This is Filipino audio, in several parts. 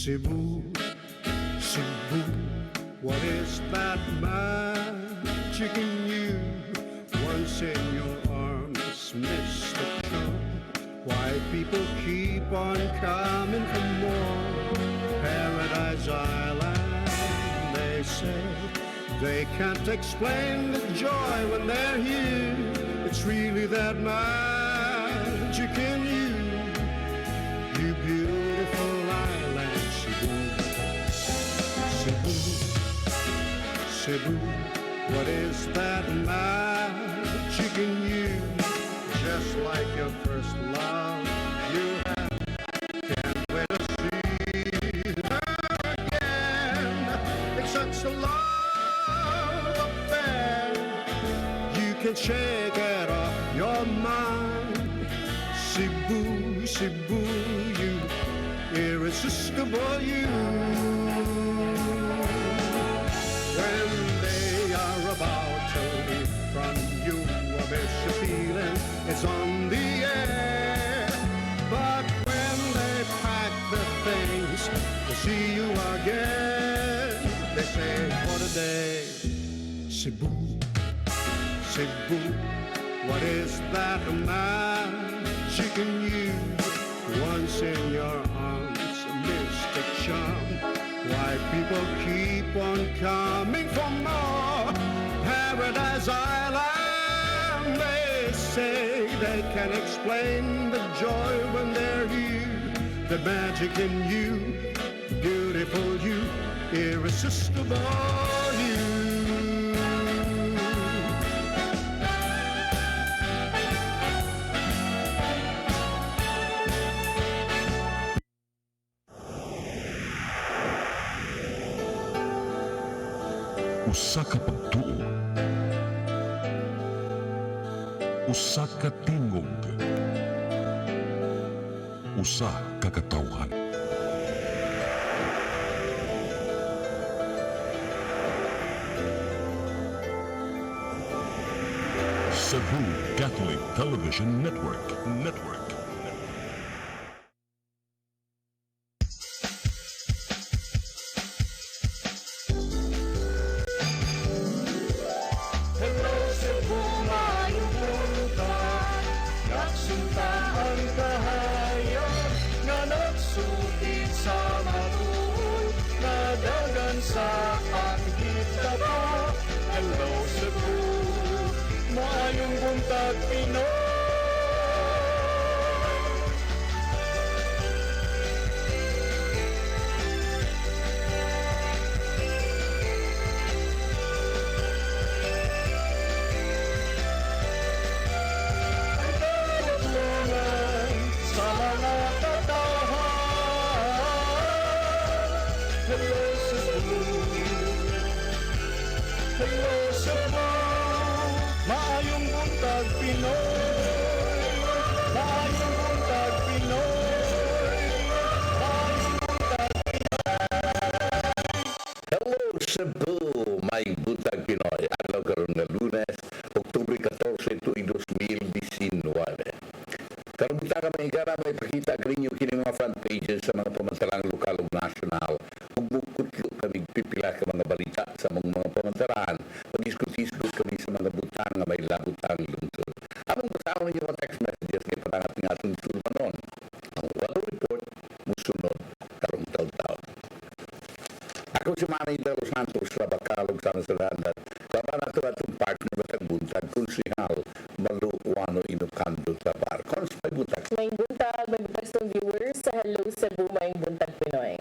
Cebu, Cebu, what is that magic in you? Once in your arms, Mr. Chum, why people keep on coming for more? Paradise Island, they say, they can't explain the joy when they're here. It's really that magic in you, you beautiful island, Cebu. Cebu, Cebu, what is that magic in you? Just like your first love, you have, can't wait to see her again. It's such a love affair, you can shake it off your mind. Cebu, Cebu, you irresistible, you. When they are about to leave from you, I bet you feeling it's on the air. But when they pack the things to see you again, they say, what a day. Cebu, Cebu, what is that magic in you? Once in your arms, Mr. Chum, why people keep on coming for more? Paradise Island, they say, they can explain the joy when they're here. The magic in you, beautiful you, irresistible you. Usa ka pagtuo, usa ka tingog, usa ka katawhan. Cebu Catholic Television Network. Sa pangkita ko, hello Cebu, maayong buntag Pinoy. Ang kalugtungan sa mga katawhan, hello hello Cebu, maayong buntag Pinoy, maayong buntag Pinoy, maayong buntag Pinoy. Hello Cebu, may buntag Pinoy. Adlaw karon nga Lunes, Oktubre 14, tuig 2019. Karong butang may igara may pakita kaninyo kini mga front pages sa mga pamantalang lokal ug nasyonal. Ug bukutlo kami pipila ka mga balita sa mga pamantaran. Pag-diskutis kami sa mga butang nga may labutang lungsod. Among basahon ninyo mga text messages kay patangat ng atong sulmanon. Ang Walo Report musunod karong taon-taon. Ako si Manny de los Santos sa Bacalog sa Nasalandat. Kapan nato atong partner batang buntag konsihal Maluwano Inokando Tabar. Kons may buntag. May buntag, may buntag sa viewers sa Hello Cebu, may buntag Pinoy.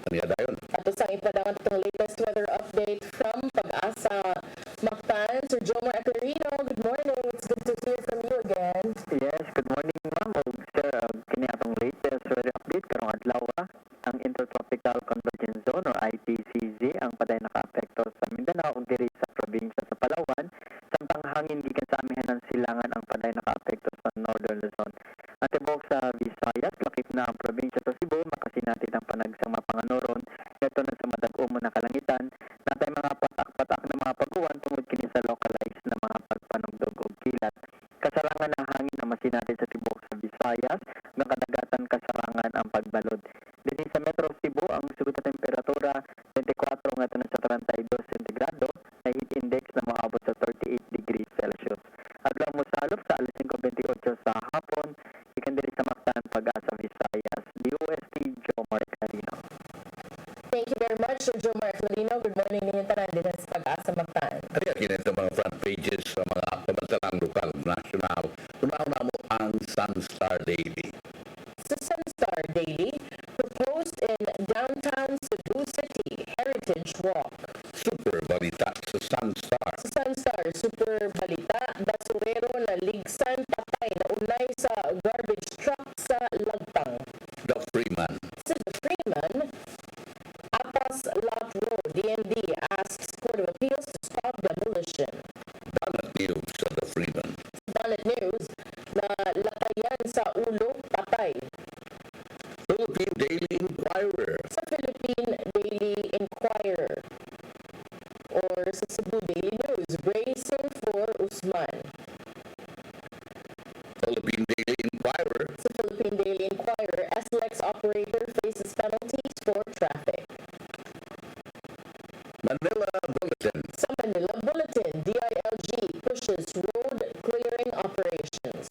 Ano yan dayon? Ato sang ipadawat itong latest weather update from Pag-asa Mactan. Sir Jomar Aquilino, good morning. It's good to hear from you again. Yes, good morning ma'am. Sir, kini atong latest weather update karong adlaw. Ang Intertropical Convergence Zone o ITCZ ang paday nakaapekto sa Mindanao ug diri sa probinsya sa Palawan. Samtang hangin gikan sa amihanan silangan ang paday nakaapekto sa Northern Luzon. At tibok sa Visayas, lakip na ang probinsya sa Cebu, makasinatid ang panagsang mapanganoron. Ito na sa madag-umo na kalangitan. Natay mga patak-patak na mga pag-uwan tungod kini sa localized na mga pagpanugdog o kilat. Kasarangan ng hangin na masinatid sa tibok sa Visayas, ng kadagatan kasarangan ang pagbalod. Din sa pages sa mga pamantalang lokal ug nasyonal. Una-una mo ang Sunstar Daily. Sa Sunstar Daily, proposed in downtown Cebu City Heritage Walk. Super balita sa Sunstar. Sa Sunstar, super balita, basurero na ligsan patay na unay sa garbage truck sa Lagtang. The Freeman. Sa The Freeman, Apas Lot Road, DND asks Court of Appeals to stop demolition. Banat News sa The Freeman. Sa Dalit News, na lakayan sa ulo, patay. Philippine Daily Inquirer. Sa Philippine Daily Inquirer or sa Cebu Daily News, bracing for Usman. Philippine Daily Inquirer. Sa Philippine Daily Inquirer, SLEX operator faces penalties for traffic. Manila Bulletin. Sa Manila Bulletin, DILG pushes road clearing operations.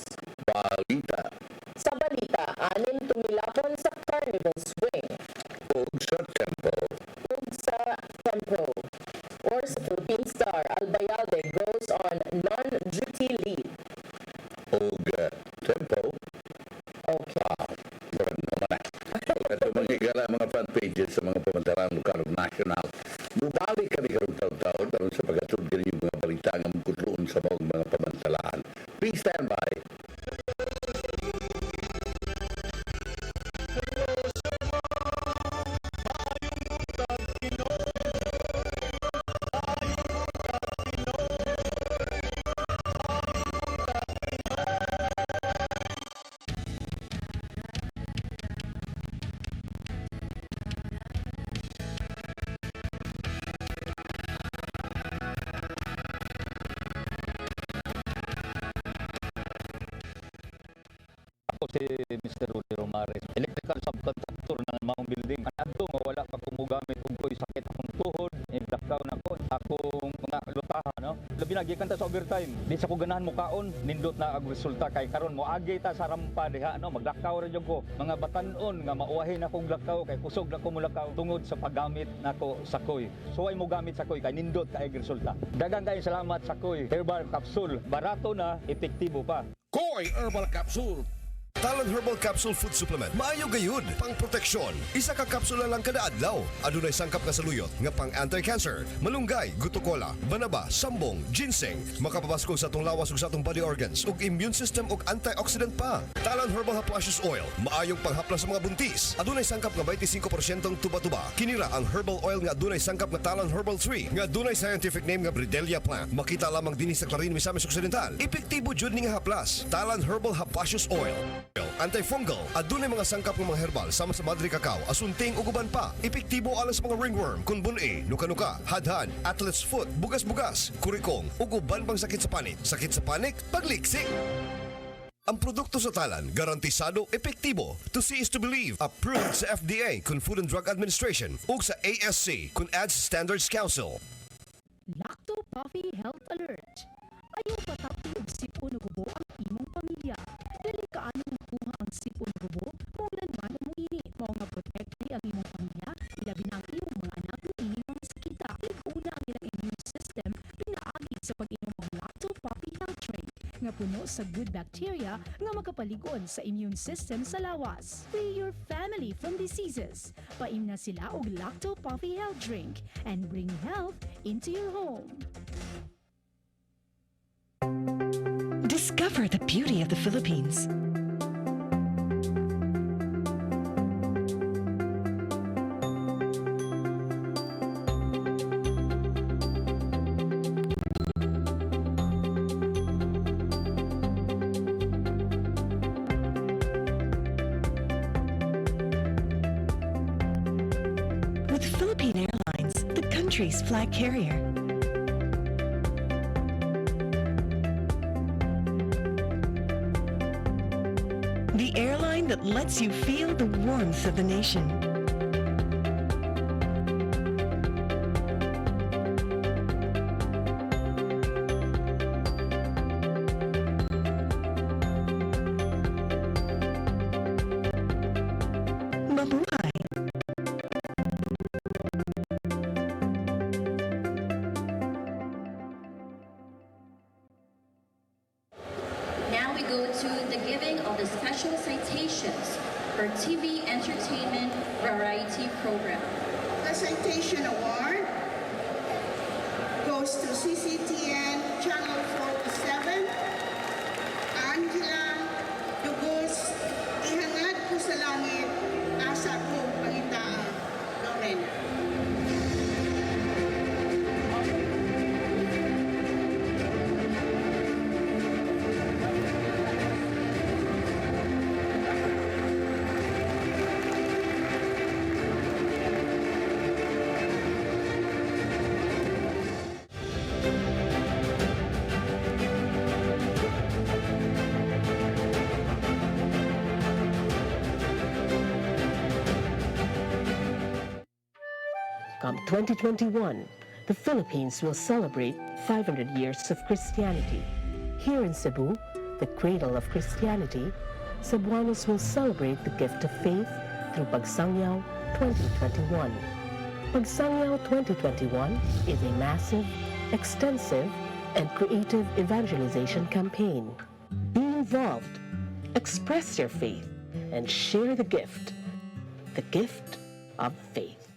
Balita. Sa balita, 6 tumilapon sa Carnival Swing. Ug sa Tempo. Ug sa Tempo. Or sa Philippine Star, Albayalde goes on non-duty leave. Ug Tempo. Okay. Murag naman na. Ito mga higala mga front pages sa mga pamantalang lokal ug nasyonal. Mubalik kami karong taon-taon aron sa paghatod kini yung mga balita nga mugkudloon sa mga pamantalaan. Please stand by. Ako si Mr. Rudy Romares, electrical subcontractor ng maong building. Anadto nga wala pa ko mogamit ug ko'y sakit akong tuhod, iblakaw na ko akong mga lutaha, no. Labi na gikan ta sa overtime. Di sa ko ganahan mo kaon, nindot na ang resulta kay karon mo agi ta sa rampa diha, no. Maglakaw ra jud ko. Mga batan-on nga mauwahin akong lakaw kay kusog na ko mulakaw tungod sa paggamit nako sa koy. So ay mo gamit sa koy kay nindot kay resulta. Daghang kay salamat sa koy. Herbal capsule, barato na, epektibo pa. Koy Herbal Capsule. Talon Herbal Capsule Food Supplement. Maayo gayud pang proteksyon. Isa ka kapsula lang kada adlaw. Adunay sangkap nga saluyot nga pang anti-cancer, malunggay, gutukola, banaba, sambong, ginseng, makapabaskog sa atong lawas ug sa atong body organs ug immune system ug antioxidant pa. Talon Herbal Haplashes Oil, maayong panghaplas sa mga buntis. Adunay sangkap nga 25% tuba-tuba. Kinira ang herbal oil nga adunay sangkap nga Talon Herbal 3 nga adunay scientific name nga Bridelia plant. Makita lamang dinhi sa Clarin, Misamis Occidental. Epektibo jud ni nga haplas. Talon Herbal Haplashes Oil. Antifungal, adunay mga sangkap ng mga herbal sama sa madri kakao, asunting ug uban pa. Epektibo alas mga ringworm, kunbun-e, nuka-nuka, hadhan, athlete's foot, bugas-bugas, kurikong ug uban pang sakit sa panik. Sakit sa panik, pagliksik. Ang produkto sa talan, garantisado, epektibo. To see is to believe. Approved sa FDA kun Food and Drug Administration ug sa ASC kun ADS Standards Council. Lacto Puffy Health Alert. Ayaw patapog sipon o gubo ang imong pamilya. Dali kaano makuha ang sipon o gubo, maulan man o muinit. Mao nga protekte ang imong pamilya, ilabi na ang imong mga anak ng ining mga sakita. Una ang ilang immune system, pinaagi sa pag-inom ng Lacto Puffy Health Drink nga puno sa good bacteria nga makapaligon sa immune system sa lawas. Free your family from diseases. Paim na sila og Lacto Puffy Health Drink and bring health into your home. Discover the beauty of the Philippines. With Philippine Airlines, the country's flag carrier. The airline that lets you feel the warmth of the nation. Mabuhay! go to the giving of the special citations for TV entertainment variety program. The citation award goes to CCTN Channel 47, Angela Dugos, Ihangad ko sa langit, asa ko pangitaan, Lorena. Come 2021, the Philippines will celebrate 500 years of Christianity. Here in Cebu, the cradle of Christianity, Cebuanos will celebrate the gift of faith through Pagsangyaw 2021. Pagsangyaw 2021 is a massive, extensive, and creative evangelization campaign. Be involved, express your faith, and share the gift of faith.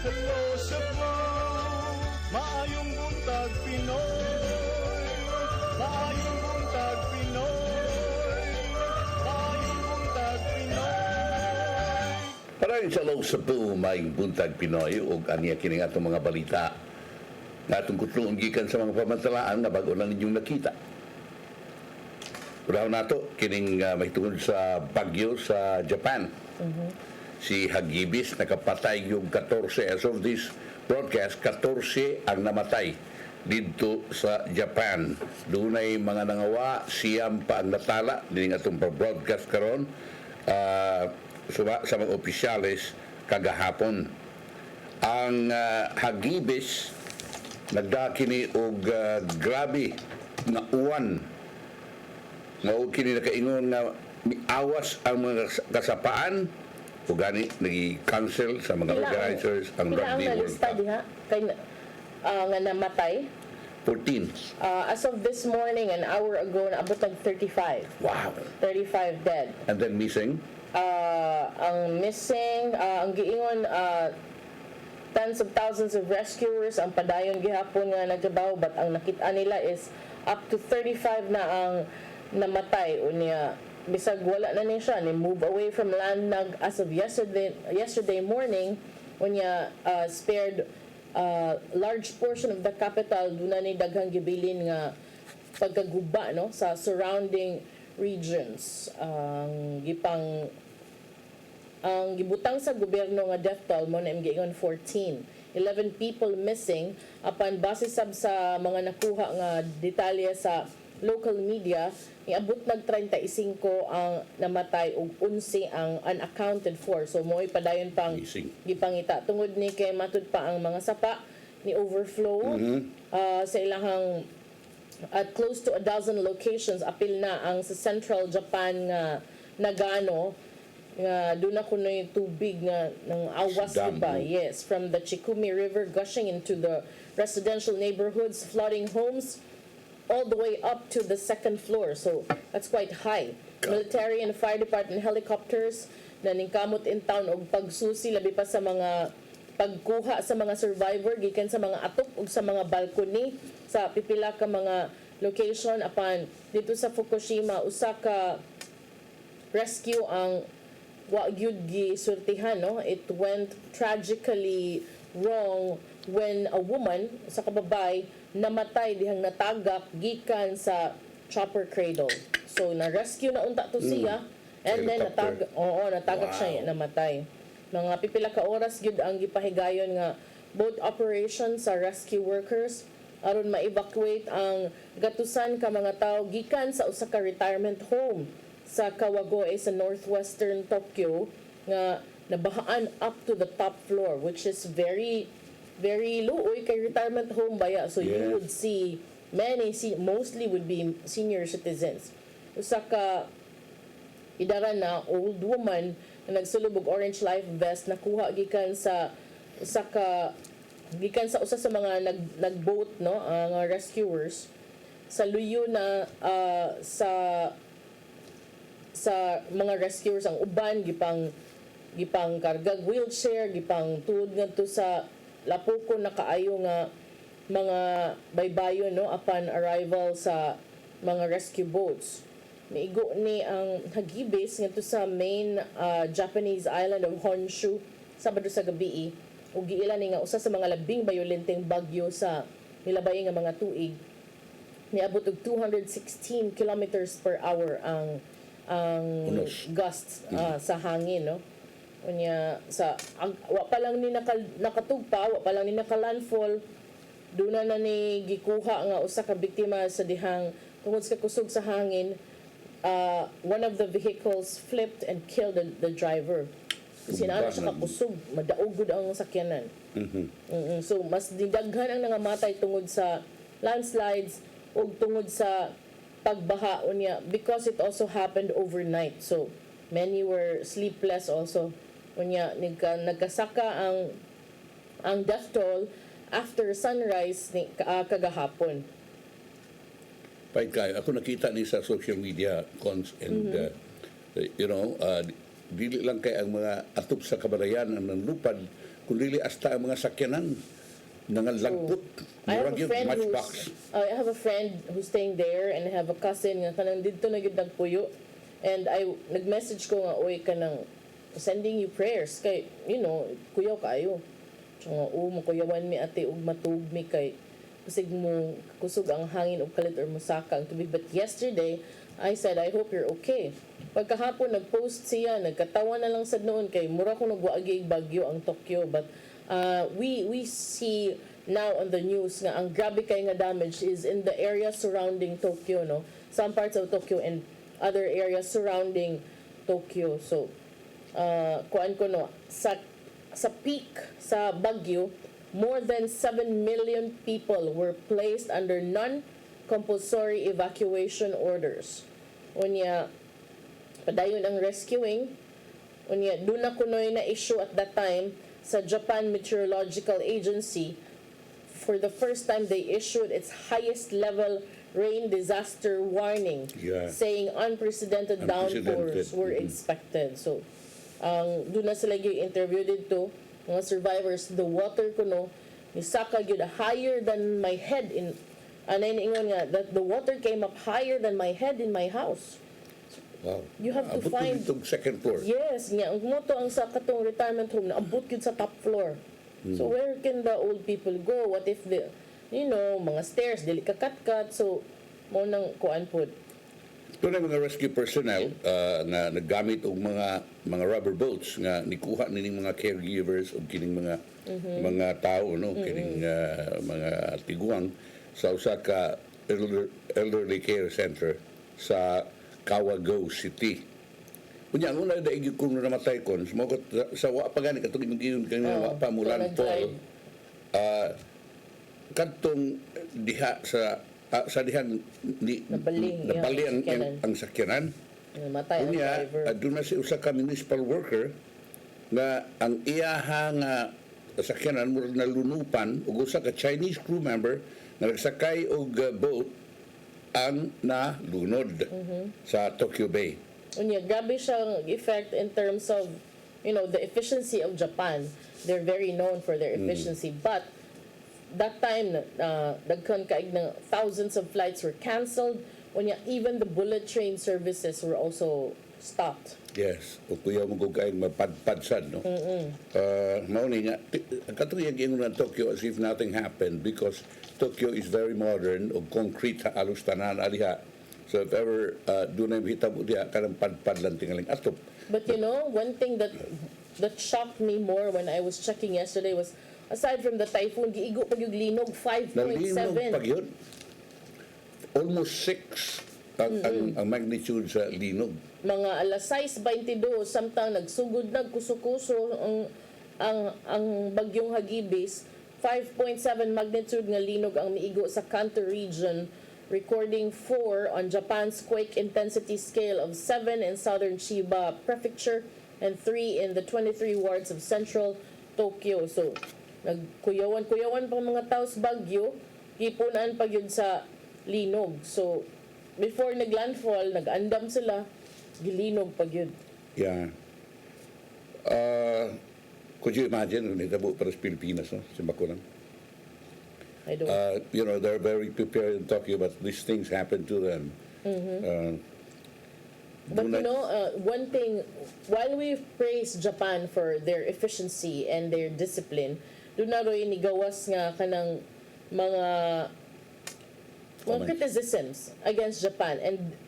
Hello Cebu, maayong buntag Pinoy, maayong buntag Pinoy, maayong buntag Pinoy. Maraming sa Hello Cebu, maayong buntag Pinoy, ug aniya kining atong mga balita na atong kutloon gikan sa mga pamantalaan na bago lang ninyong nakita. Uraw nato kining may tungod sa bagyo sa Japan. Si Hagibis nakapatay yung 14 as of this broadcast, 14 ang namatay dito sa Japan. Doon ay mga nangawa, siyam pa ang natala din atong pa-broadcast karon sa mga opisyales kagahapon. Ang Hagibis nagdakini og grabe nga uwan. Mao kini nakaingon nga miawas ang mga kasapaan o gani nag-cancel sa mga organizers ang Rugby World Cup. Diha kay nga namatay 14. As of this morning, an hour ago, naabot ng 35. Wow. 35 dead. And then missing? Ang missing, ang giingon, tens of thousands of rescuers ang padayon gihapon nga nagtrabaho, but ang nakita nila is up to 35 na ang namatay. Unya, bisag wala na niya siya, ni move away from land as of yesterday morning, unya spared large portion of the capital. Doon na ni daghang gibilin nga pagkaguba no sa surrounding regions. Ang gibutang sa gobyerno nga death toll mo na giingon 14. 11 people missing apan base sab sa mga nakuha nga detalye sa local media, iabot nag 35 ang namatay ug 11 ang unaccounted for. So mo'y padayon pang gipangita tungod ni kay matud pa ang mga sapa ni overflow sa ilahang at close to a dozen locations. Apil na ang sa central Japan nga Nagano nga doon na kunoy tubig nga ng awas diba? Yes, from the Chikumi River gushing into the residential neighborhoods, flooding homes all the way up to the second floor. So that's quite high. Military and fire department helicopters na ningkamot in town og pagsusi labi pa sa mga pagkuha sa mga survivor gikan sa mga atok ug sa mga balcony sa pipila ka mga location. Apan dito sa Fukushima, usa ka rescue ang wa gyud gisultihan, no? It went tragically wrong when a woman sa kababay namatay dihang natagak gikan sa chopper cradle. So na-rescue na unta to siya and then natagak siya namatay. Mga pipila ka oras gyud ang gipahigayon nga boat operation sa rescue workers aron ma-evacuate ang gatusan ka mga tawo gikan sa usa ka retirement home sa Kawagoe sa northwestern Tokyo nga nabahaan up to the top floor, which is very low. Uy, kay retirement home baya. So you would see mostly would be senior citizens. Usa ka idara na old woman na nagsulubog orange life vest nakuha gikan sa usa sa mga nagboat, no, ang rescuers sa luyo na sa mga rescuers. Ang uban gipang kargag wheelchair, gipang tuod ngadto sa lapuko na kaayo nga mga baybayon, no, upon arrival sa mga rescue boats. Miigo ni ang hagibis ngadto sa main Japanese island of Honshu Sabado sa gabi, ug giila ni nga usa sa mga labing bayolenteng bagyo sa milabay nga mga tuig. Niabot og 216 kilometers per hour ang gusts sa hangin, no. Unya wa pa lang ni nakatugpa, wa pa lang ni nakalandfall, duna na ni gikuha nga usa ka biktima sa dihang tungod sa kusog sa hangin. One of the vehicles flipped and killed the driver. Kasi naano siya kakusog, madaog gud ang sakyanan. So mas didaghan ang nangamatay tungod sa landslides o tungod sa pagbaha unya, because it also happened overnight. So many were sleepless also. Unya nagkasaka ang death toll after sunrise kagahapon. Right, kayo. Ako nakita ni sa social media, Cons, and dili lang kay ang mga atop sa kabarayan ang nanlupad, kundi hasta ang mga sakyanan nangalagpot. I have a friend who's staying there, and I have a cousin nga kanang didto na gyud nagpuyo, and nag-message ko nga, oy kanang sending you prayers kay kuyaw kayo. Nga makuyawan mi ate ug matug mi kay kusig mo kusog ang hangin og kalit or musaka ang tubig. But yesterday I said, I hope you're okay. Pagkahapon nag-post siya, nagkatawa na lang sad noon kay mura ko nagwaagi bagyo ang Tokyo. But we see now on the news nga ang grabe kay nga damage is in the area surrounding Tokyo, no, some parts of Tokyo and other areas surrounding Tokyo. So kuan ko, no, sa peak sa bagyo, more than 7 million people were placed under non-compulsory evacuation orders. Unya padayon ang rescuing. Unya doon na kunoy na issue at that time sa Japan Meteorological Agency. For the first time, they issued its highest level rain disaster warning, saying unprecedented downpours were expected. So doon na sila interview dito mga survivors. The water kuno nisaka gyud higher than my head in ingon nga that the water came up higher than my head in my house. Wow. You have to find second floor. Yes, nga ang moto ang sa katong retirement home na abot gyud sa top floor. So where can the old people go? What if the mga stairs dili kakatkat, so mo nang kuan pod. Ito na mga rescue personnel nga naggamit og mga rubber boats nga nikuha nining mga caregivers o kining mga tao, no, kining mga tiguang sa usa ka elderly care center sa Kawagoe City. Unya ang una daig kung namatay kon sa wa pa gani katong imong kanina wa pa mulan Paul. Kadtong diha sa dihang nabali ang sakyanan. Namatay ang driver. Doon na si usa ka municipal worker nga ang iyaha nga sakyanan murag nalunupan ug usa ka Chinese crew member nga nagsakay og boat ang nalunod sa Tokyo Bay. Unya grabe siyang effect in terms of the efficiency of Japan. They're very known for their efficiency, but that time daghan kaig na thousands of flights were canceled. Unya even the bullet train services were also stopped. Yes, o kuya mo kung kaing mapadpadsad, no? Mao ni nga katong yung ng Tokyo as if nothing happened, because Tokyo is very modern o concrete halos tanan aliha. So if ever doon na hitabo diha kanang padpad lang tingaling atop. But one thing that shocked me more when I was checking yesterday was, aside from the typhoon, giigo pag yung linog 5.7. Nalinog pag yun. Almost 6 ang magnitude sa linog. Mga alas 6:22 samtang nagsugod nagkuso-kuso ang bagyong Hagibis. 5.7 magnitude nga linog ang miigo sa Kanto region, recording 4 on Japan's quake intensity scale of 7 in southern Chiba Prefecture and 3 in the 23 wards of central Tokyo. So, nagkuyawan pa mga taos bagyo, gipunan pa yun sa linog. So, before naglandfall, nag-andam sila, gilinog pa yun. Yeah. Could you imagine kung hitabo para sa Pilipinas, no? Sa Bakulang? I don't. You know, they're very prepared in Tokyo, but these things happen to them. But you know, one thing, while we praise Japan for their efficiency and their discipline, doon na rin nigawas nga kanang mga criticisms against Japan,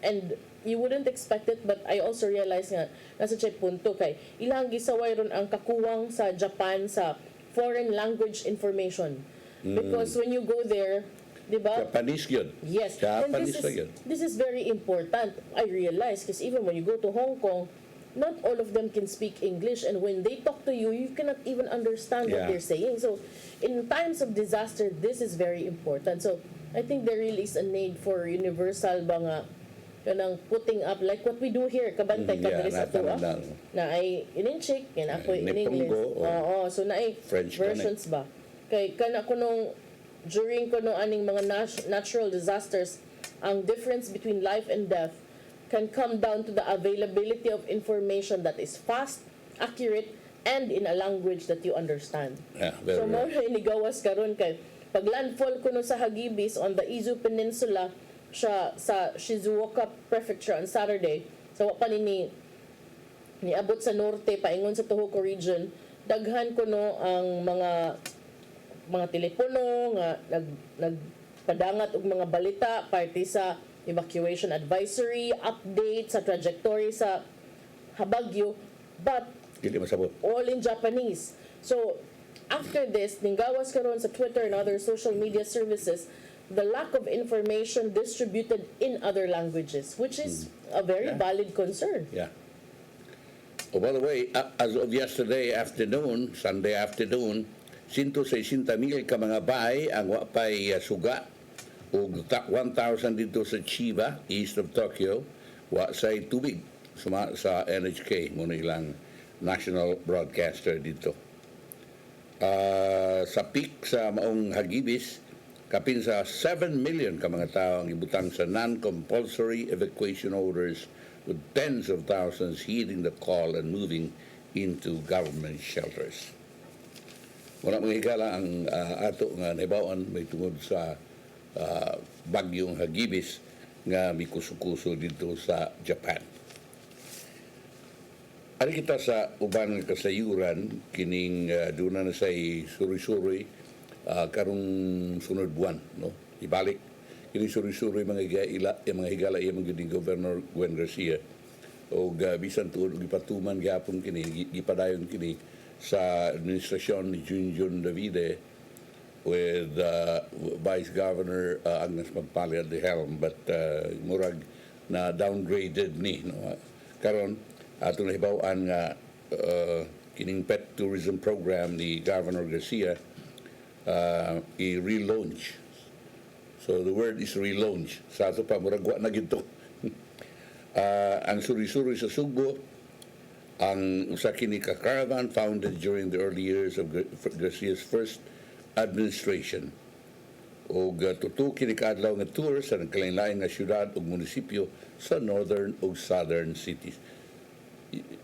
and you wouldn't expect it, but I also realized nga nasa chay punto kay ilang gisaway ron ang kakuwang sa Japan sa foreign language information, because when you go there, di ba? Japanese yun. Yes. Japanese And na yun. this is very important, I realize, because even when you go to Hong Kong, not all of them can speak English, and when they talk to you, you cannot even understand what they're saying. So, in times of disaster, this is very important. So, I think there really is a need for universal mga kanang putting up, like what we do here, kabantay kadali sa tuwa, na ay in-check, and ako in English. Oo, so na ay French versions ba? Kay kana ko nung during ko nung aning mga natural disasters, ang difference between life and death can come down to the availability of information that is fast, accurate, and in a language that you understand. Yeah, so mo na inigawas karon kay pag landfall ko no sa Hagibis on the Izu Peninsula siya sa Shizuoka Prefecture on Saturday, so pa niabot sa norte paingon sa Tohoku region, daghan ko no ang mga telepono nga nagpadangat og mga balita parte sa evacuation advisory, update sa trajectory sa habagyo, but all in Japanese. So after this, ninggawas karon sa Twitter and other social media services the lack of information distributed in other languages, which is a very valid concern. Yeah. Oh, by the way, as of yesterday afternoon, Sunday afternoon, 160,000 ka mga bahay ang wapay suga, o 1,000 dito sa Chiba, east of Tokyo, wa say tubig sa NHK, muna ilang national broadcaster dito. Sa peak sa maong Hagibis, kapin sa 7 million ka mga tao ang ibutang sa non-compulsory evacuation orders, with tens of thousands heeding the call and moving into government shelters. Wala mga higala ang ato nga nahibawan may tungod sa bagyong Hagibis nga mikuso-kuso dito sa Japan. Ari kita sa ubang kasayuran kining doon na say suri-suri karong sunod buwan, no? Ibalik kini suri-suri mga higala iya mga giding Governor Gwen Garcia o bisan tuod gipatuman gyapon kini gipadayon kini sa administrasyon ni Junjun Davide with Vice Governor Agnes Magpali at the helm, but murag na downgraded ni, no? Karon ato nahibaw-an nga kining pet tourism program ni Governor Garcia i-relaunch. So the word is relaunch. Sa ato pa, muragwa na gito. Ang suri-suri sa Cebu, ang usa kini ka caravan founded during the early years of Garcia's first administration. O tutu kini kaadlaw nga tour sa nagkalain-lain nga syudad ug munisipyo sa northern ug southern cities.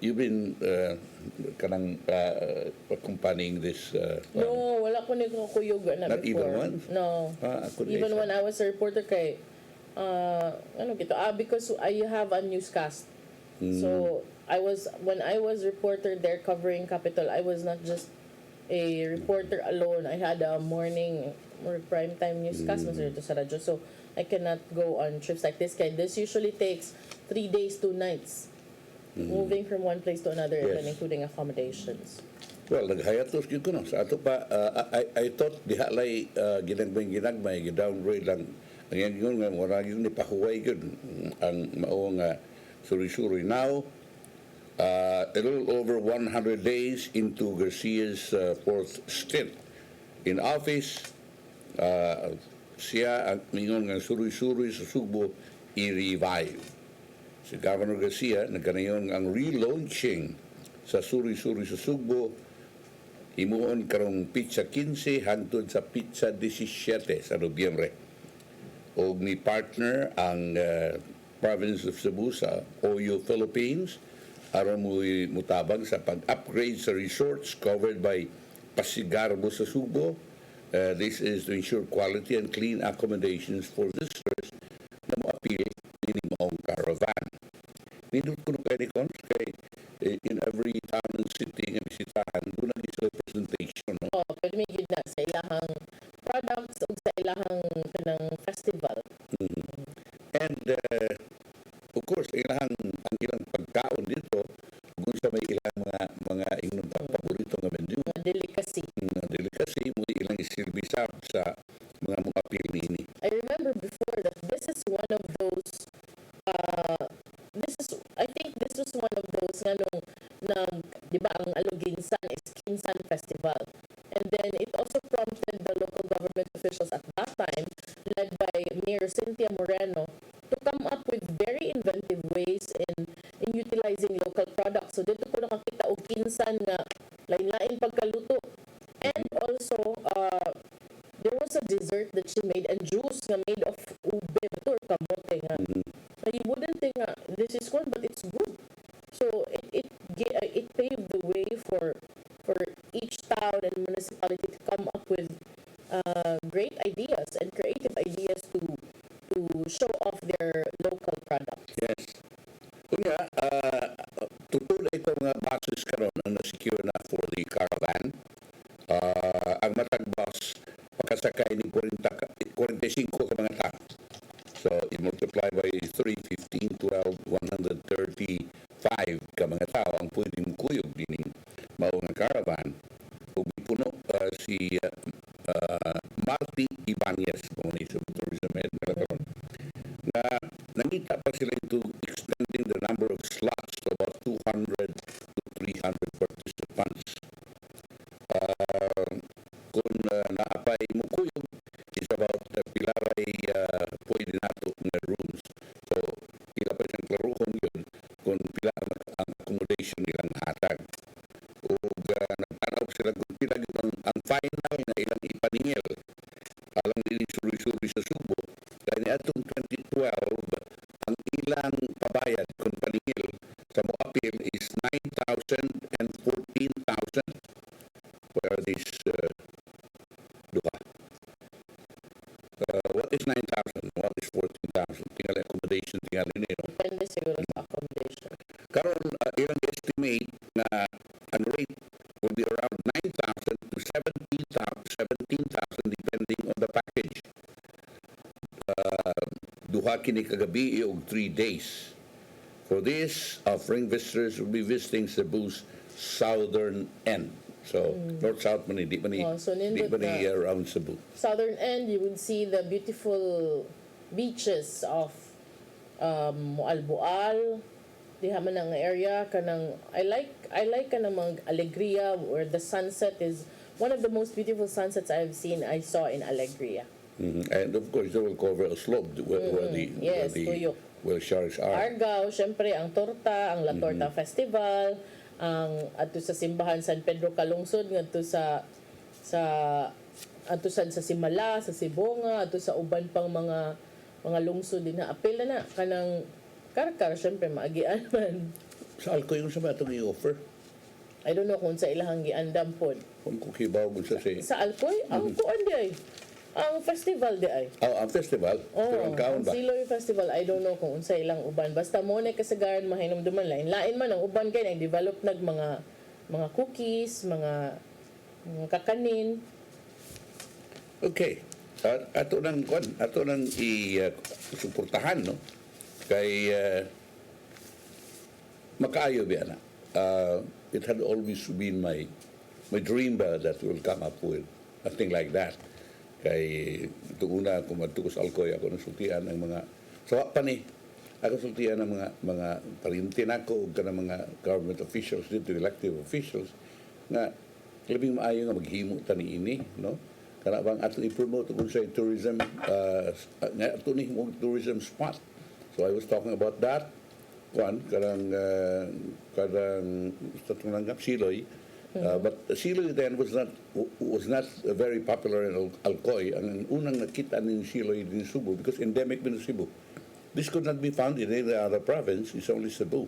You've been kanang accompanying this No, wala ko ni kuyog na not before. even once? No. Even when I was a reporter kay because I have a newscast. So when I was reporter there covering Capitol, I was not just a reporter alone. I had a morning or primetime newscast to sa radyo. So I cannot go on trips like this. This usually takes 3 days, 2 nights. Moving from one place to another, and then including accommodations. Well, naghayatos yun ko no. Sa ato pa, I thought dihalay ginagmay, downgrade lang Ayan yun nga, wala yun ipahuway yun ang mao nga suri-suri. Now, a little over 100 days into Garcia's fourth stint in office, siya ang mingon nga suri-suri sa Subo i-revive. Si Governor Garcia nagkanayon ang relaunching sa suri-suri sa Subo imuon karong pizza 15 hangtod sa pizza 17 sa Nobyembre. O ni partner ang province of Cebu sa OYO Philippines aron mutabang sa pag-upgrade sa resorts covered by Pasigarbo sa Subo. This is to ensure quality and clean accommodations for visitors na mo-appeal ni maong caravan. Nindot ko nung kaya kay in every town and city nga bisitahan, doon na sila presentation. No? Oh, pero may yun na sa ilahang products o sa ilahang kanang festival. And of course, ang ilang pagkaon dito, kung sa may ilang mga inyong paborito nga menu, Delicacy. delicacy, mo ilang isilbisap sa mga appeal nini. I remember before that this is one of those I think this was one of those nga nung di ba ang Aloginsan is Kinsan Festival. And then it also prompted the local government officials at that time, led by Mayor Cynthia Moreno, to come up with very inventive ways in utilizing local products. So dito ko nakakita og kinsan nga lain-lain pagkaluto. And also, there was a dessert that she made and juice nga made of ube or kamote nga. You wouldn't think this is corn, but it's good. So it paved the way for each town and municipality to come up with great ideas and creative ideas to show off their local products. Yes. Kunya, tutulad ito mga buses karon na na-secure na for the caravan. Ang matag bus, pagkasakay ni 45 ka mga tao. So, i-multiply by 3, 15, 12, 135 ka mga tao ang pwedeng kuyog din maong caravan. Kung puno si Marty Ibanez, pumunay sa tourism head na nangita pa sila into extending the number of slots to about 200 to 300 participants. Kung naapay mo kuyog, is about pilaray pwede nato nga rooms. So, pila pa siyang klaruhon yun kung pila ang accommodation nilang hatag. O nagtanaw sila kung pila ang final na ilang ipaningil. Alam din suri-suri sa Subo. Kaya ni atong 2012, ang ilang pabayad kung paningil sa mo-appeal is 9,000 and 14,000. Where are these duha? What is 9,000? What is 14,000? Tinggal accommodation, tinggal ini. Depende siguro sa accommodation. Karon ilang estimate na ang rate will be around 9,000 to 17,000 depending on the package. Duha kini kagabi og 3 days. For this, offering visitors will be visiting Cebu's southern end. So, north-south man di man around Cebu. Southern end, you would see the beautiful beaches of Moalboal. Diha man ang area kanang I like kanang mga Alegria where the sunset is one of the most beautiful sunsets I saw in Alegria. And of course, they will cover a slope where sharks are. Argao, syempre ang torta, ang La Torta Festival, ang ato sa simbahan San Pedro Kalungsod ngadto sa ato sa Simala, sa Sibonga, ato sa uban pang mga lungsod din na apil na kanang Karkar, syempre maagian man. Sa alko yung sa matong i-offer? I don't know kung sa ilahang giandam pod. Kung kukibaw mo sa Sa Alcoy? Ang kuan di ay. Ang festival di ay. Ang festival? Pero ang kaon ba? Ang Siloy Festival, I don't know kung unsa ilang uban. Basta mo na kasagaran mahinumduman lain. Lain man ang uban kay nag-develop mga cookies, mga kakanin. Okay. Ato nang i-suportahan, no? Kay makaayo biya na. It had always been my dream that will come up with a thing like that. Kay ito una, kung magtukos alkoy, ako nasultian ng mga, sawa pa ni, ako sultian ng mga parintin ako, ka ng mga government officials dito, elective officials, nga, labing maayo nga maghimo tani ini, no? Kana bang ato i-promote kung sa tourism, nga ato ni tourism spot. So I was talking about that. Kadang sa tunanggap Siloy. But Siloy then was not very popular in Alcoy. Ang unang nakita ni Siloy din Cebu because endemic din Cebu. This could not be found in any other province. It's only Cebu.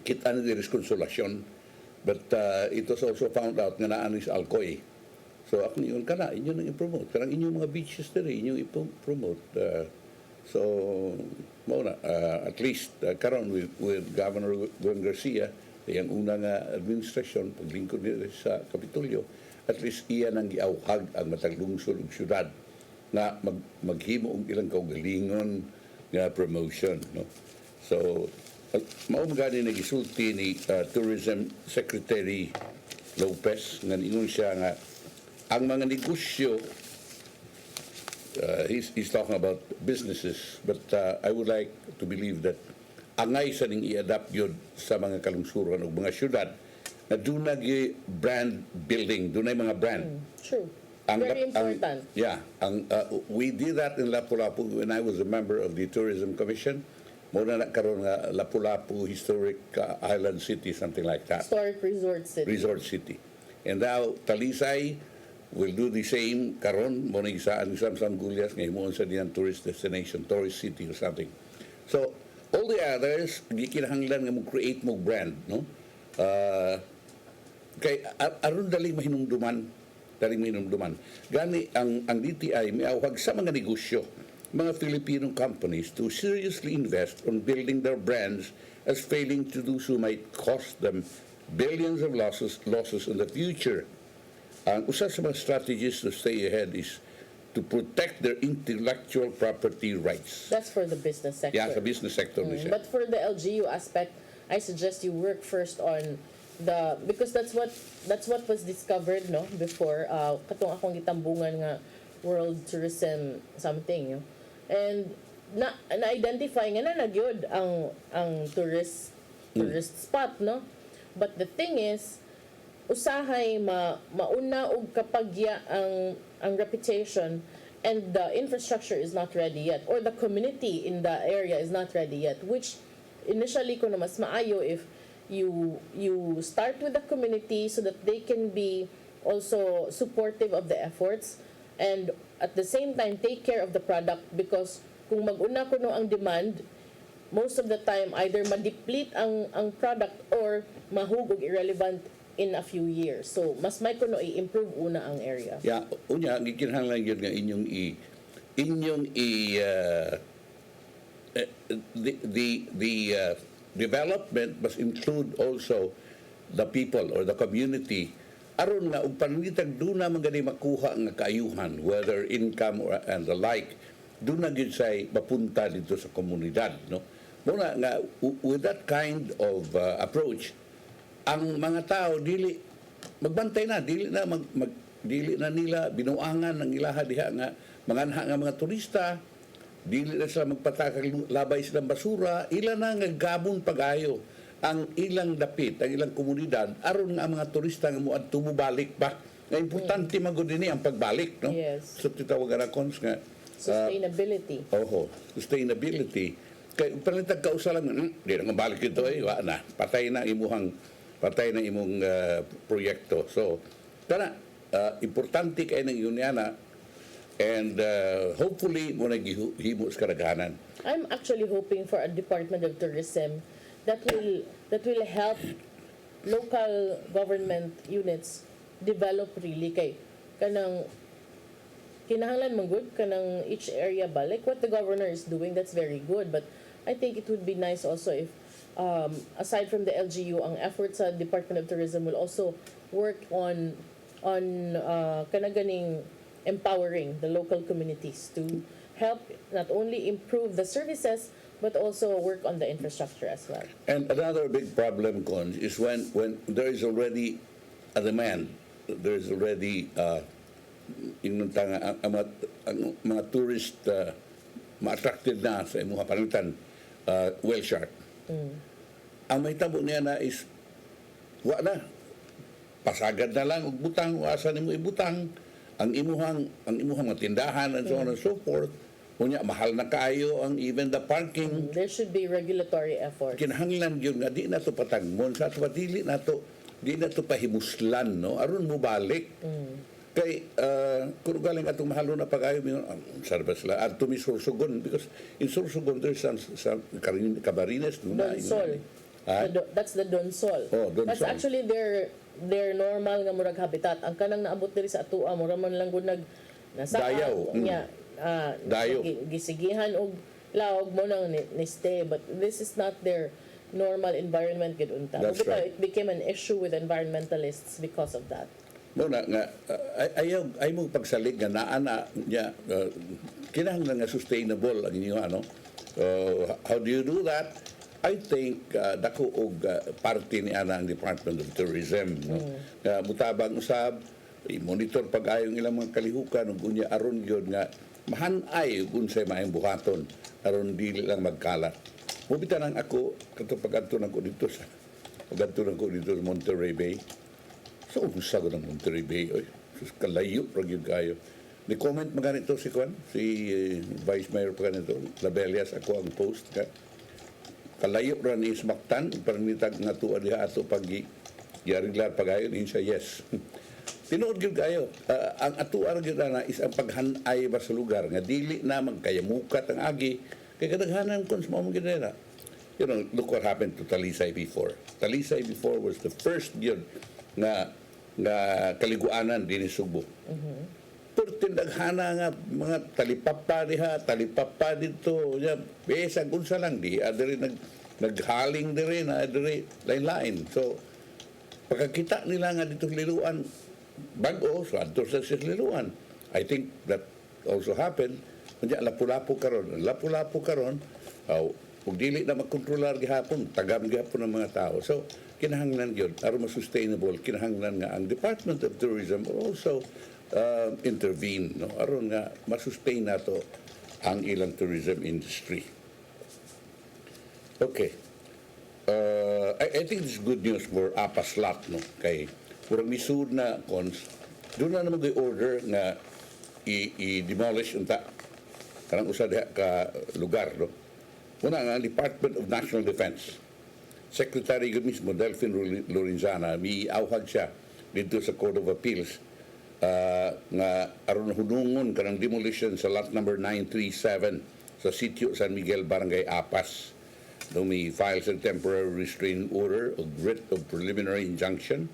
Kita ni there is Consolacion. But it was also found out nga naan is Alcoy. So ako yun kana, inyo nang i-promote. Karang inyong mga beaches diri, inyo i-promote. So, muna, at least, karon with Governor Gwen Garcia, yung unang administrasyon, paglingkod nila sa Kapitolyo, at least iyan ang giawhag ang mataglungsod ng syudad na maghimo ang ilang kaugalingon nga promotion. No? So, maumagani na gisulti ni Tourism Secretary Lopez, nga ingon siya nga, ang mga negosyo, he's talking about businesses, but I would like to believe that angay sa ning i-adapt yun sa mga kalungsuran o mga syudad na doon brand building, doon mga brand. True. Very important. We did that in Lapu-Lapu when I was a member of the Tourism Commission. Muna na karon nga Lapu-Lapu Historic Island City, something like that. Historic Resort City. Resort City. And now, Talisay will do the same karon mo na isaan Samsam Gulyas ngayon mo sa diyan tourist destination, tourist city or something. So all the others gikinahanglan nga mo create mo brand, no? Kay aron daling mahinumduman, gani ang DTI miawhag sa mga negosyo, mga Filipino companies to seriously invest on building their brands, as failing to do so might cost them billions of losses in the future. Ang usa sa mga strategies to stay ahead is to protect their intellectual property rights. That's for the business sector. Yeah, sa business sector. But for the LGU aspect, I suggest you work first on because that's what was discovered before katong akong gitambungan nga World Tourism something, and na-identify nga na nagyod ang tourist spot, no? But the thing is, usahay mauna og kapagya ang reputation and the infrastructure is not ready yet, or the community in the area is not ready yet, which initially ko na mas maayo if you start with the community so that they can be also supportive of the efforts and at the same time take care of the product, because kung mag-una kuno ang demand, most of the time either ma-deplete ang product or mahugog irrelevant in a few years. So mas may kuno i-improve una ang area. Yeah, unya gikinahanglan gyud nga the development must include also the people or the community aron nga ug panitag duna man gani makuha nga kaayuhan, whether income and the like, duna gyud say mapunta dito sa komunidad, no? Muna nga with that kind of approach, ang mga tao dili magbantay na, dili na nila binuangan ng ilaha diha nga mga turista, dili na sila magpatakag labay silang basura, ila na nga gabon pagayo ang ilang dapit, ang ilang komunidad aron nga ang mga turista nga moadto mubalik ba. Nga importante magud dinhi ang pagbalik, no? Yes. So titawagan akon nga sustainability. Sustainability. Kay panitag kausa lang, di na mabalik ito wa na. Patay na imong proyekto. So, importante kayo ng Uniana, and hopefully mo naghimo sa kadaghanan. I'm actually hoping for a Department of Tourism that will help local government units develop really kay kanang kinahanglan man good kanang each area ba, like what the governor is doing, that's very good, but I think it would be nice also if aside from the LGU, ang efforts sa Department of Tourism will also work on kanaganing empowering the local communities to help not only improve the services but also work on the infrastructure as well. And another big problem, Cons, is when there is already a demand, there is already ang mga tourist ma-attracted na sa imong panitan whale shark. Ang may tabo niya na is wa na pasagad na lang og butang asa nimo ibutang ang imuhang mga tindahan and so on and so forth. Unya mahal na kaayo ang even the parking. There should be regulatory efforts. Kinahanglan yun nga di na to patagmon sa dili na to pahimuslan no aron mo balik. Kay kung galing atong mahalo na pag-ayo service la at mi Sorsogon because in Sorsogon there's some Camarines Donsol. That's the Donsol. Oh, Donsol. That's actually their normal nga murag habitat. Ang kanang naabot diri sa atua mura man lang gud nasa Dayaw. Dayo. Gisigihan og lawog mo nang ni stay, but this is not their normal environment gid unta. That's right. It became an issue with environmentalists because of that. No na nga ay mo pagsalig nga naa na niya kinahanglan nga sustainable ang inyo ano. How do you do that? I think dako og parte ni ana ang Department of Tourism no. Mutabang usab i-monitor pag-ayong ilang mga kalihukan ug unya aron gyud nga mahanay unsay maayong buhaton aron dili lang magkalat. Mubitan ang ako katupag-adto nako dito sa Monterey Bay. So usa ko ng Monterey Bay oy. Sus kalayo ra gyud kayo. Ni comment maganito si Vice Mayor pa ganito, Labelias ako ang post ka. Kalayo ra ni Smaktan paranitag nga tuwa diha ato pagi yariglar pagayon siya yes. Tinuod gyud kayo. Ang atuar gyud na is ang paghanay ba sa lugar nga dili na magkayamukat ang agi kay kadaghanan kun sa mga gidera. You know, look what happened to Talisay before. Talisay before was the first gyud nga kaliguanan dinhi Cebu. Pero tindaghana nga mga talipapa dito, besag unsa lang di adiri naghaling diri na adiri lain-lain. So pagkakita nila nga dito liluan bago so adto sa liluan. I think that also happened unya lapu-lapu karon ug dili na makontrolar gihapon tagam gihapon ng mga tao. So kinahanglan gyud aron ma-sustainable kinahanglan nga ang Department of Tourism also intervene no aron nga ma-sustain nato ang ilang tourism industry. Okay. I think this is good news for Apaslat no kay murag misud na cons doon na naman order nga i-demolish unta kanang usa diha ka lugar no. Una nga Department of National Defense Secretary gud mismo Delphine Lorenzana miawhag siya dito sa Court of Appeals nga aron hunungon kanang demolition sa lot number 937 sa sitio San Miguel Barangay Apas. May files a temporary restraining order o writ of preliminary injunction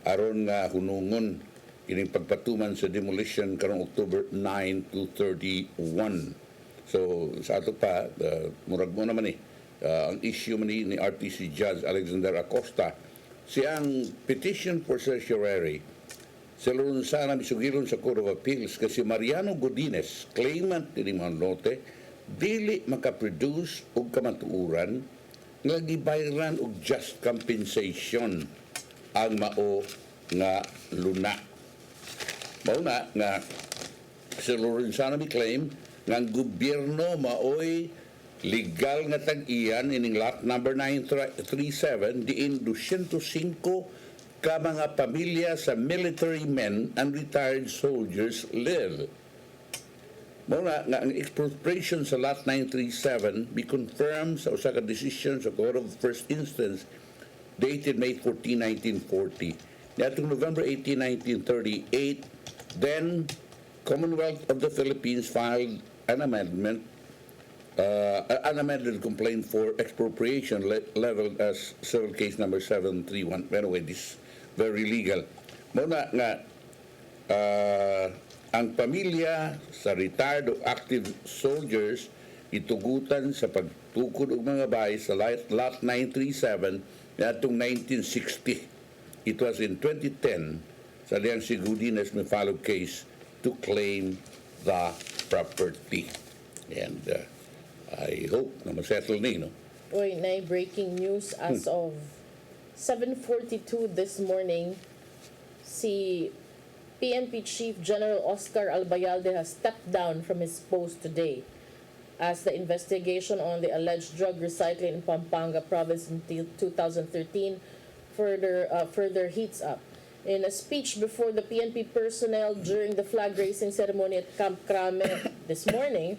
aron nga hunungon kining pagpatuman sa demolition karong October 9 to 31. So sa ato pa murag mo naman ang issue man ni RTC Judge Alexander Acosta siyang petition for certiorari sa sana misugilon sa Court of Appeals kasi Mariano Godinez claimant ni Manlote dili makaproduce og kamatuoran nga gibayaran og just compensation ang mao nga luna. Mao na nga si Lorenzana mi claim nga ang gobyerno maoy legal nga tag-iyan ining lot number 937 diin 205 ka mga pamilya sa military men and retired soldiers live. Muna nga ang expropriation sa lot 937 be confirmed sa usa ka decision sa Court of First Instance dated May 14, 1940. Niadtong November 18, 1938, then Commonwealth of the Philippines filed an amendment, an amended complaint for expropriation leveled as civil case number 731. Anyway, this very legal. Muna nga ang pamilya sa retired o active soldiers itugutan sa pagtukod og mga bahay sa lot 937 natong 1960. It was in 2010 sa Liang Sigudines may follow case to claim the property. And I hope na masettle ni, no? Oy, na breaking news as of 7:42 this morning, si PNP Chief General Oscar Albayalde has stepped down from his post today as the investigation on the alleged drug recycling in Pampanga province in 2013 further heats up. In a speech before the PNP personnel during the flag raising ceremony at Camp Crame this morning,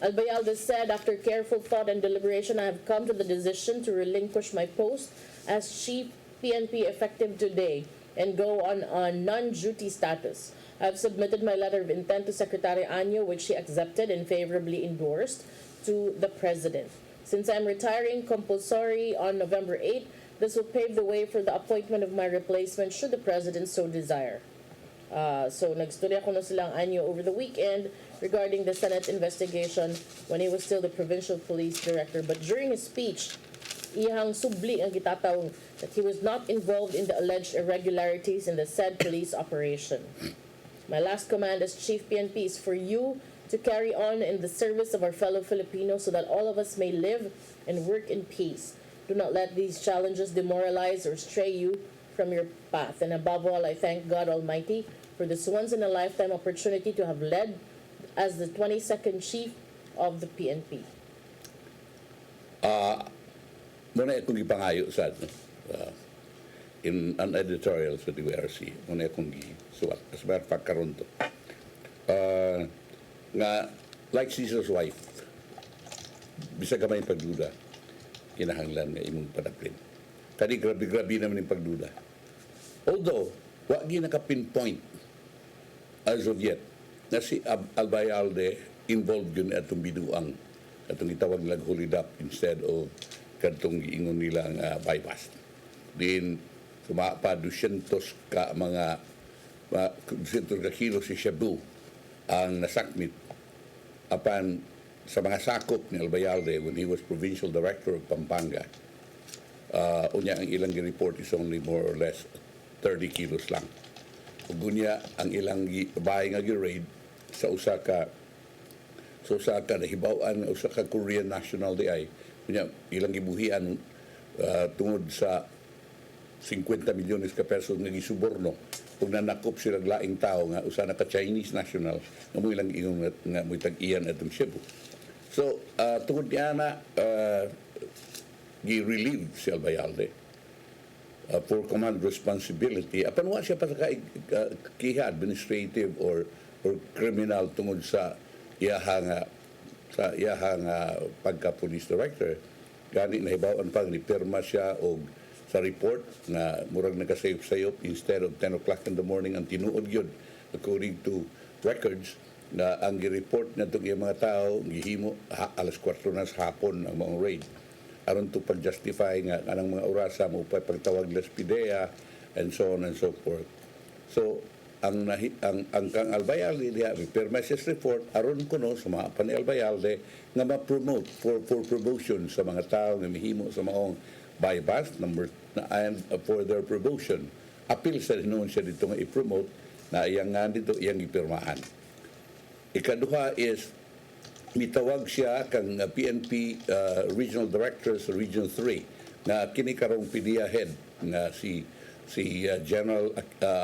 Albayalde said, "After careful thought and deliberation, I have come to the decision to relinquish my post as Chief PNP effective today and go on non-duty status. I have submitted my letter of intent to Secretary Anyo, which he accepted and favorably endorsed to the President. Since I am retiring compulsory on November 8, this will pave the way for the appointment of my replacement should the President so desire." So nagstorya ko na silang Anyo over the weekend regarding the Senate investigation when he was still the Provincial Police Director. But during his speech, ihang subli ang gitatawag that he was not involved in the alleged irregularities in the said police operation. "My last command as Chief PNP is for you to carry on in the service of our fellow Filipinos so that all of us may live and work in peace. Do not let these challenges demoralize or stray you from your path. And above all, I thank God Almighty for this once-in-a-lifetime opportunity to have led as the 22nd Chief of the PNP." Muna akong ipangayo sa in an editorial sa DWRC, muna akong gisuwat. As a matter of fact, karon to. Nga, like Caesar's wife, bisa gamay pagduda, kinahanglan nga imong padaplin. Kani grabe-grabe naman yung pagduda. Although, wag naka-pinpoint as of yet na si Albayalde involved yun atong binuang, atong itawag nilang hold up instead of kadtong giingon nilang bypass. Din sumapa 200 ka mga 200 ka kilo si Cebu ang nasakmit apan sa mga sakop ni Albayalde when he was provincial director of Pampanga. Unya ang ilang report is only more or less 30 kilos lang. Ug unya ang ilang bahay nga gi-raid sa usa ka nahibaw-an usa ka Korean national di ay unya ilang gibuhian tungod sa 50 milyones ka pesos nga gisuborno ug nanakop sila laing tao nga usa na ka Chinese national nga mo ilang ingon nga mo tag-iyan atong Cebu. So tungod niya na gi-relieve si Albayalde for command responsibility apan wa siya pa sa kiha administrative or criminal tungod sa iyahang pagka police director. Gani nahibawan pang ni pirma siya og sa report na murag nakasayop-sayop instead of 10 o'clock in the morning ang tinuod yun according to records na ang gi-report na itong mga tao gihimo alas 4 na sa hapon ang mga raid aron to pag-justify nga anang mga orasa mo pa pagtawag las PIDEA and so on and so forth. So ang kang Albayalde diha pirma siya report aron kuno sa mga pan Albayalde nga ma-promote for promotion sa mga tao nga mihimo sa maong bypass and for their promotion. Apil sa noon siya dito nga i-promote na iyang nga dito iyang ipirmahan. Ikaduha is mitawag siya kang PNP regional director sa Region 3 na kini karong PDEA head nga si General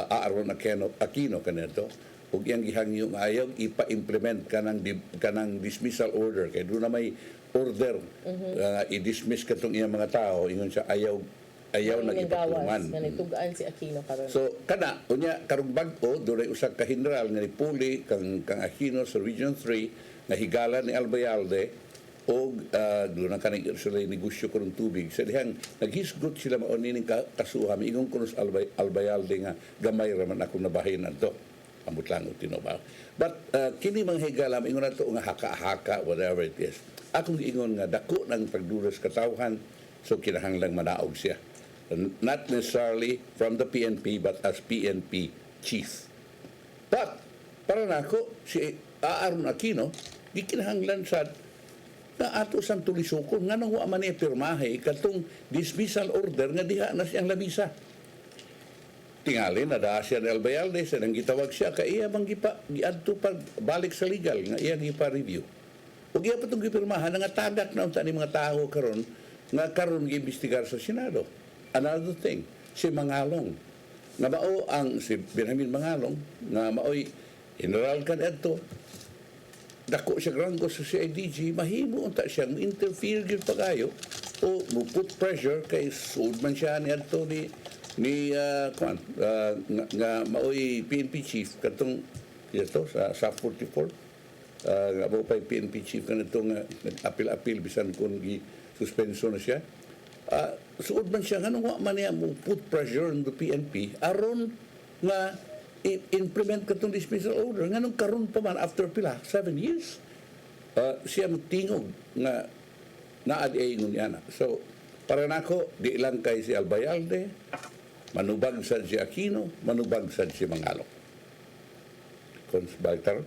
Aaron Aquino kanito ug iyang gihangyo nga ayaw ipa-implement kanang dismissal order kay doon na may order i-dismiss katong iyang mga tao ingon siya ayaw na ipatulungan. Nanitugaan si Aquino karon. So kana unya karong bag-o dunay usa ka general nga nipuli kang Aquino sa Region 3 nga higala ni Albayalde og doon ang kanang sila negosyo karong tubig sa dihang naghisgot sila mao nining kasuha miingon kuno sa Albayalde nga gamay ra man ako nabahin adto ambot lang tinoba. But kini mga higala miingon nato nga haka-haka whatever it is. Akong giingon nga dako ng pagduras katawhan so kinahanglang manaog siya. Not necessarily from the PNP but as PNP chief. But para nako si Aaron Aquino gikinahanglan sad na ato sang tulisokon nga nang wa man pirmahe katong dismissal order nga diha na siyang labisa. Tingali na daa siya ni Albayalde sa nang gitawag siya ka iya bang giadto pag balik sa legal nga iya gipa-review. Ug iya patong gipirmahan nga tagak na unta ni mga tao karon nga karon giimbestigar sa Senado. Another thing, si Mangalong nga mao ang si Benjamin Mangalong nga maoy general kadto dako siya ranggo sa CIDG, mahimo unta siyang interfere gyud pagayo o mo put pressure kay sud man siya ni adto nga maoy PNP chief katong ito sa 44 nga mao pay PNP chief kanito nga nag-apil bisan kun gi suspenso na siya. Suod man siya nganong wa man niya mo put pressure on the PNP aron nga implement katong dismissal order nganong karon pa man after pila 7 years siya magtingog nga naa-ay ngunyana. So para nako di lang kay si Albayalde, manubag sad si Aquino, manubag sad si Mangalong. Consbalter.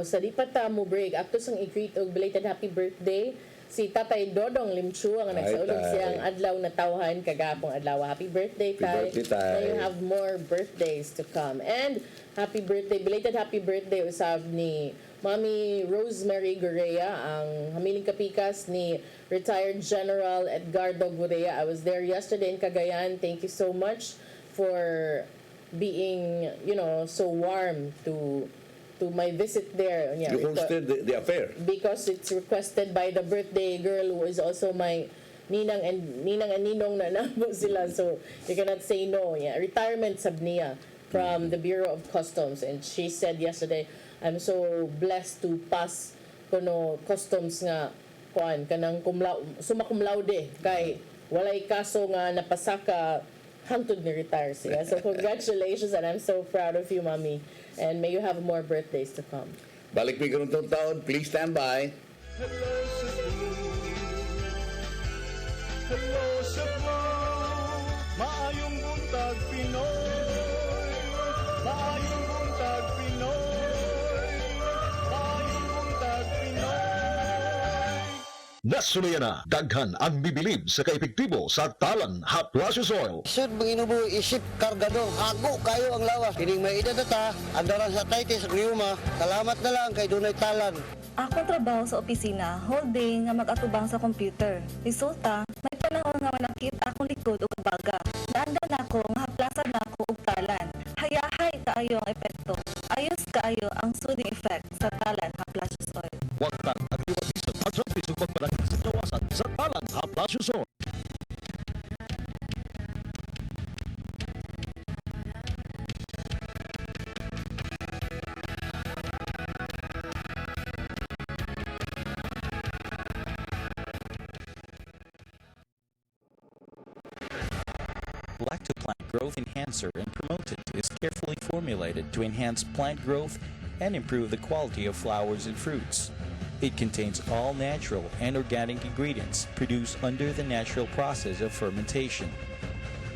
Sa di pa ta mo break after sang i-greet og belated happy birthday si Tatay Dodong Limchu ang nagsaulog siyang adlaw na tawhan kagapong adlaw. Happy birthday, Tay. Now you have more birthdays to come. And happy birthday, belated happy birthday usab ni Mami Rosemary Gorea, ang hamiling kapikas ni retired General Edgardo Gorea. I was there yesterday in Cagayan. Thank you so much for being, so warm to my visit there. Yeah, you hosted the affair. Because it's requested by the birthday girl who is also my ninang and ninong na nabo sila. So you cannot say no. Yeah, retirement sab niya from the Bureau of Customs, and she said yesterday, I'm so blessed to pass kuno customs nga kuan kanang summa cum laude kay walay kaso nga napasaka hangtod ni retire siya. So congratulations, and I'm so proud of you, Mommy. And may you have more birthdays to come. Balik mi karon taon, please stand by. Hello, Cebu. Hello, Cebu. Maayong buntag Pinoy. Maayong buntag Pinoy. Maayong buntag Pinoy. Nasunayan na, daghan ang bibilib sa kaepektibo sa talan haplasyo oil. Sud manginubo isip kargado. Ako kayo ang lawas. Kining may edad ta, andaran sa taytis griuma. Salamat na lang kay dunay talan. Ako trabaho sa opisina, whole day nga mag-atubang sa computer. Resulta, may panahon nga manakit akong likod o kabaga. Naandan ako nga haplasan na ako og talan. Hayahay kaayo ang epekto. Ayos kaayo ang soothing effect sa talan haplasyo oil. Huwag kang agriwagi sa pagsabi sa pagpalagay sa kawasan sa talan haplasyo oil. Lactoplant Growth Enhancer and Promotant is carefully formulated to enhance plant growth and improve the quality of flowers and fruits. It contains all natural and organic ingredients produced under the natural process of fermentation.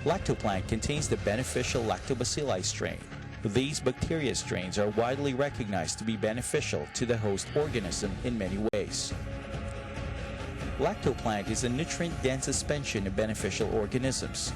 Lactoplant contains the beneficial Lactobacilli strain. These bacteria strains are widely recognized to be beneficial to the host organism in many ways. Lactoplant is a nutrient-dense suspension of beneficial organisms.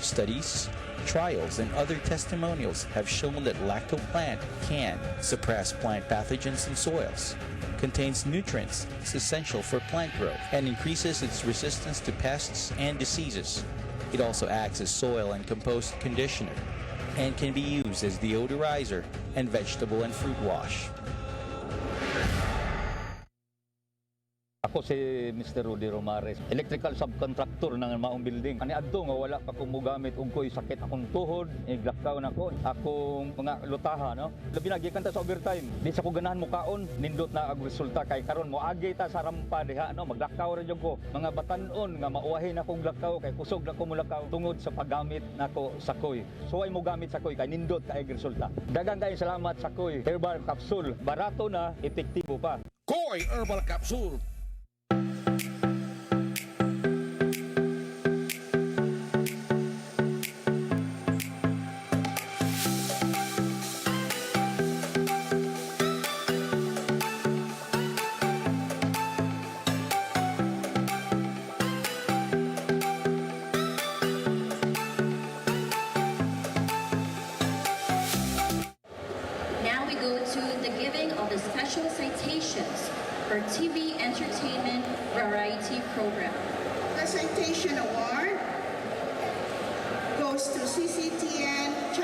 Studies, trials, and other testimonials have shown that lactoplant can suppress plant pathogens in soils, contains nutrients essential for plant growth, and increases its resistance to pests and diseases. It also acts as soil and compost conditioner and can be used as deodorizer and vegetable and fruit wash. Ako si Mr. Rudy Romares, electrical subcontractor ng maong building. Ani adto nga wala pa ko mogamit og ko'y sakit akong tuhod, iglakaw na ko, akong mga lutaha, no. Labi na gikan ta sa overtime. Di sa ko ganahan mo kaon, nindot na ang resulta kay karon mo agi ta sa rampa diha, no. Maglakaw ra jud ko. Mga batan-on nga mauwahi na kong lakaw kay kusog na ko mulakaw tungod sa paggamit nako sa koy. So ay mo gamit sa koy kay nindot kay resulta. Daghang kay salamat sa koy herbal capsule. Barato na, epektibo pa. Koy Herbal Capsule. Now we go to the giving of the special citations for TV entertainment variety program. The citation award goes to CCTN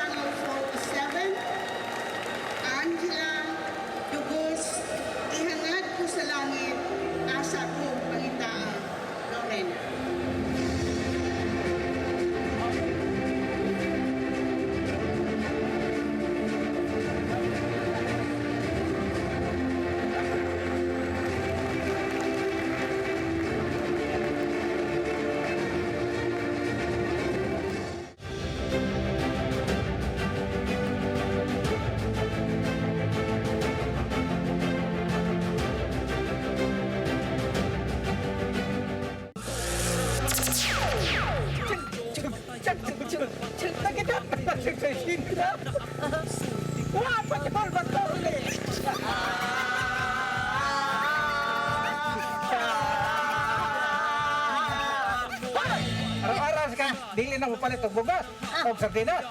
Araw-araw ka, dili na mo palit og bugas o sardinas.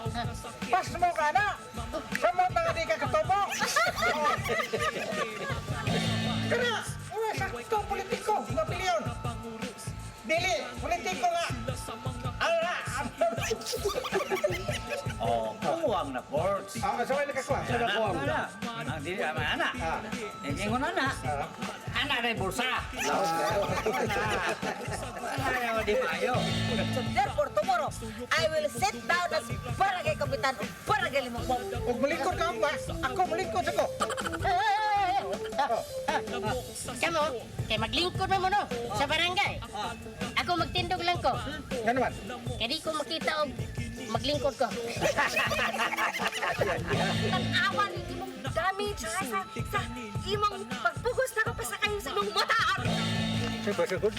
Pas mo ka na. Samot na nga di ka katubo. Kaya, sakto politiko, mapilyon. Dili, politiko nga. Oh, kuwang na court. Sabay na kakuha. Sabay na kakuha. Ang dili ama anak. Ingon anak. Anak na bulsa. Ayaw di mayo. So therefore, tomorrow, I will sit down as barangay kapitan o barangay limang. Huwag malingkod ka ba? Ako malingkod ako. Kamo, kay maglingkod mo no sa barangay. Ako magtindog lang ko. Nga naman? Kaya di ko makita og maglingkod ko. Tanawan ni imong gamit sa imong pagpugos na pa sa kayo sa imong motaan. Sa pasagod,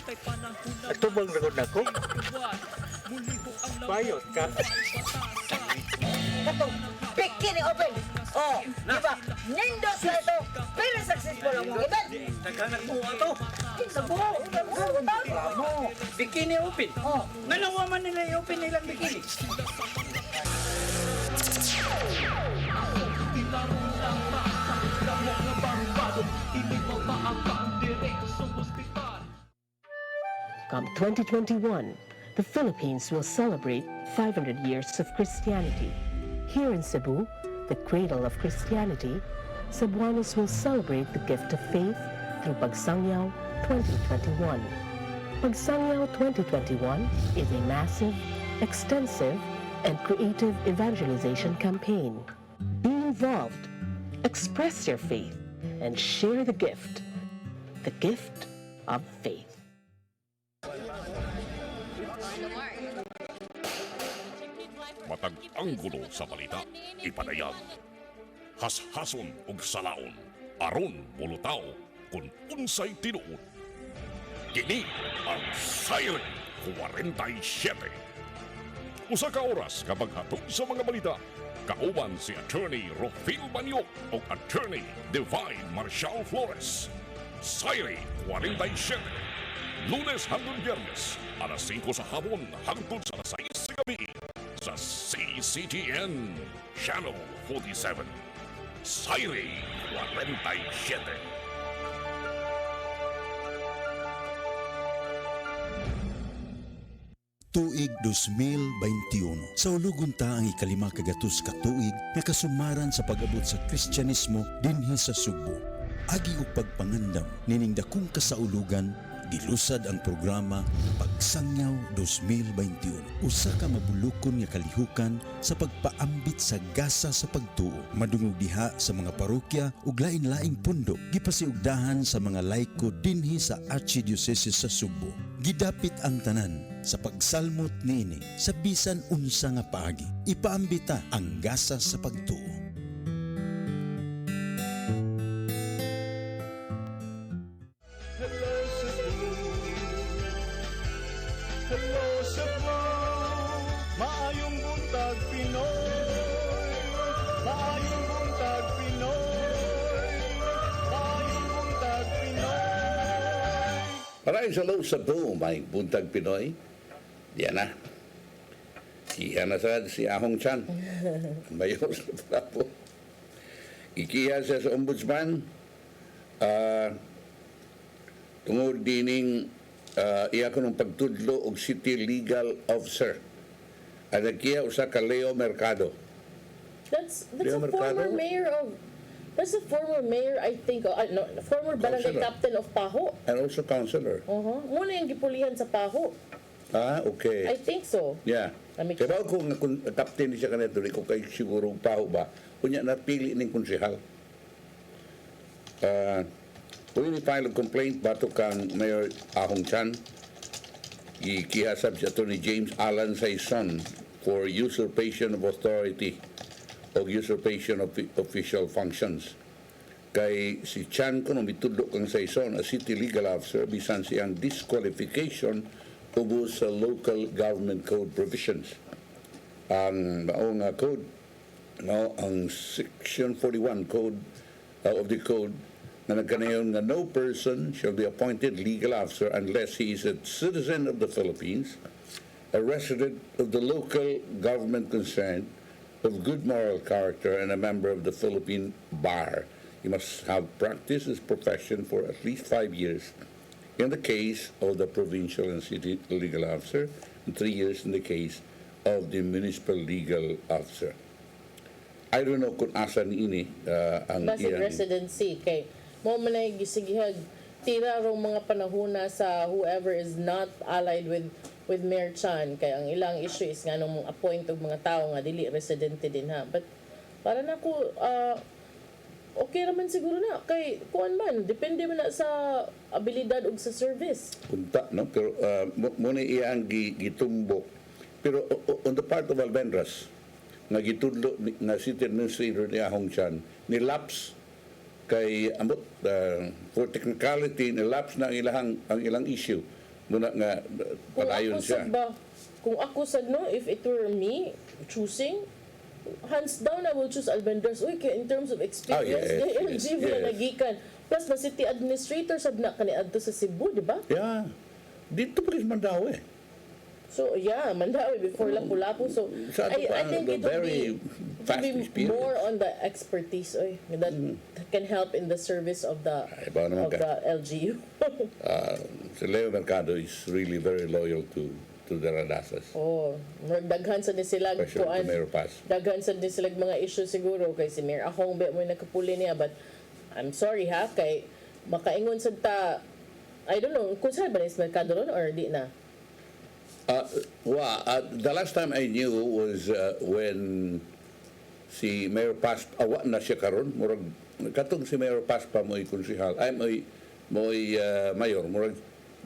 at tubang ragod na ko. Bayot ka. Katong pikin ni Open. Oh, di ba? Nindos na ito. Pero successful ang mga event. Nagkanak mo ato. Mo. Bikini open. Oh. Nalawa man nila i-open nilang bikini. Come 2021, the Philippines will celebrate 500 years of Christianity. Here in Cebu, the cradle of Christianity, Cebuanos will celebrate the gift of faith through Pagsangyaw 2021. Pagsangyaw 2021 is a massive, extensive, and creative evangelization campaign. Be involved, express your faith, and share the gift of faith. Matag anggulo sa balita, ipanayag. Hashason og salaon, aron mulutaw kung unsay tinuod. Kini ang Siren 47. Usa ka oras kapag hatod sa mga balita, kauban si Attorney Rofil Banyok o Attorney Divine Marcial Flores. Siren 47. Lunes hanggang Biyernes, alas 5 sa hapon hangtod sa alas 6 sa gabi sa CCTN Channel 47. Siren 47. Tuig 2021. Sa ulugon ta ang ikalima kagatus ka tuig nga kasumaran sa pag-abot sa Kristyanismo dinhi sa Cebu. Agi og pagpangandam nining dakong kasaulugan, gilusad ang programa Pagsangyaw 2021. Usa ka mabulukon nga kalihukan sa pagpaambit sa gasa sa pagtuo. Madungog diha sa mga parokya ug lain-laing pundok. Gipasiugdahan sa mga laiko dinhi sa Archdiocese sa Cebu. Gidapit ang tanan sa pagsalmot niini sa bisan unsa nga paagi. Ipaambita ang gasa sa pagtuo. Hello Cebu, maayong buntag Pinoy, maayong buntag Pinoy, maayong buntag Pinoy. Maraming sa Hello Cebu, may buntag Pinoy. Diyan na. Iyan na sa si Ahong Chan. Bayo sa Prapo. Ikiya siya sa ombudsman. Tungod dining iya ko ng pagtudlo og city legal officer. At nagkiya usa ka Leo Mercado. That's Leo a Mercado? former mayor of... That's a former mayor, I think, no, former barangay Councilor. captain of Paho. And also councilor. Muna yung gipulihan sa Paho. Ah, okay. I think so. Yeah. Kaya ba kung captain siya kanito, di ko kayo siguro paho ba, kunya napili ng konsehal. We file a complaint bato kang Mayor Ahong Chan. Ikihasab si Attorney James Alan Saison for usurpation of authority o usurpation of official functions. Kay si Chan kuno mitudlo kang Saison a city legal officer bisan siyang disqualification ubos sa local government code provisions. Ang maong code, no, ang section 41 code of the code na nagkanayon nga no person shall be appointed legal officer unless he is a citizen of the Philippines, a resident of the local government concerned, of good moral character, and a member of the Philippine Bar. He must have practiced his profession for at least 5 years in the case of the provincial and city legal officer, and 3 years in the case of the municipal legal officer. I don't know kung asa ni ini ang Basic iyang residency kay mo man ay gisigihag tira rong mga panahona sa whoever is not allied with Mayor Chan kay ang ilang issue is nga nung appoint og mga tao nga dili residente din ha, but para nako okay naman siguro na kay kuan man depende man na sa abilidad ug sa service punta, no? Pero muna iyang gitumbok. Pero on the part of Albenras, nga gitudlo na city administrator ni Ahong Chan, nilapse kay ambot for technicality, nilapse na ang ilang issue. Muna nga padayon siya. Kung ako sad no, if it were me choosing, hands down I will choose Albendas. Uy, kay in terms of experience, LG na nagikan. Plus na city administrator sad na kaniadto sa Cebu, di ba? Yeah. Dito pa rin Mandawi. So yeah, Mandawi before Lapu-Lapu. So I think it would be more on the expertise that can help in the service of the LGU. Si Leo Mercado is really very loyal to the Radasas. Oh, daghan sa ni sila kuan. Daghan sa ni sila mga issue siguro kay si Mayor Ahong be mo nakapuli niya, but I'm sorry ha kay makaingon sad ta, I don't know kung saan ba ni Mercado ron or di na. The last time I knew was when si Mayor Paspa, na siya karon, murag katong si Mayor Paspa mo'y konsehal, ay mo'y mayor, murag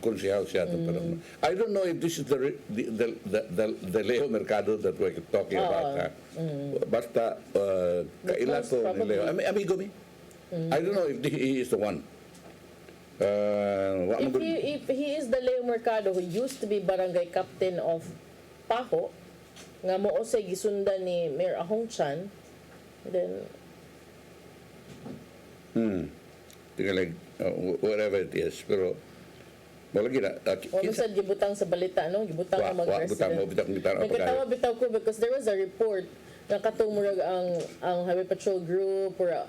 konsehal siya itong panahon. I don't know if this is the Leo Mercado that we're talking about. Basta kailan ko ni Leo. Amigo mi. I don't know if he is the one. If he is the Leo Mercado who used to be barangay captain of Paho, nga mo say gisundan ni Mayor Ahong Chan, then like whatever it is, pero wala gina. Wala sad gibutang sa balita, no? Gibutang ang mga resident. Nagkatawa bitaw ko because there was a report na katong ang Highway Patrol Group or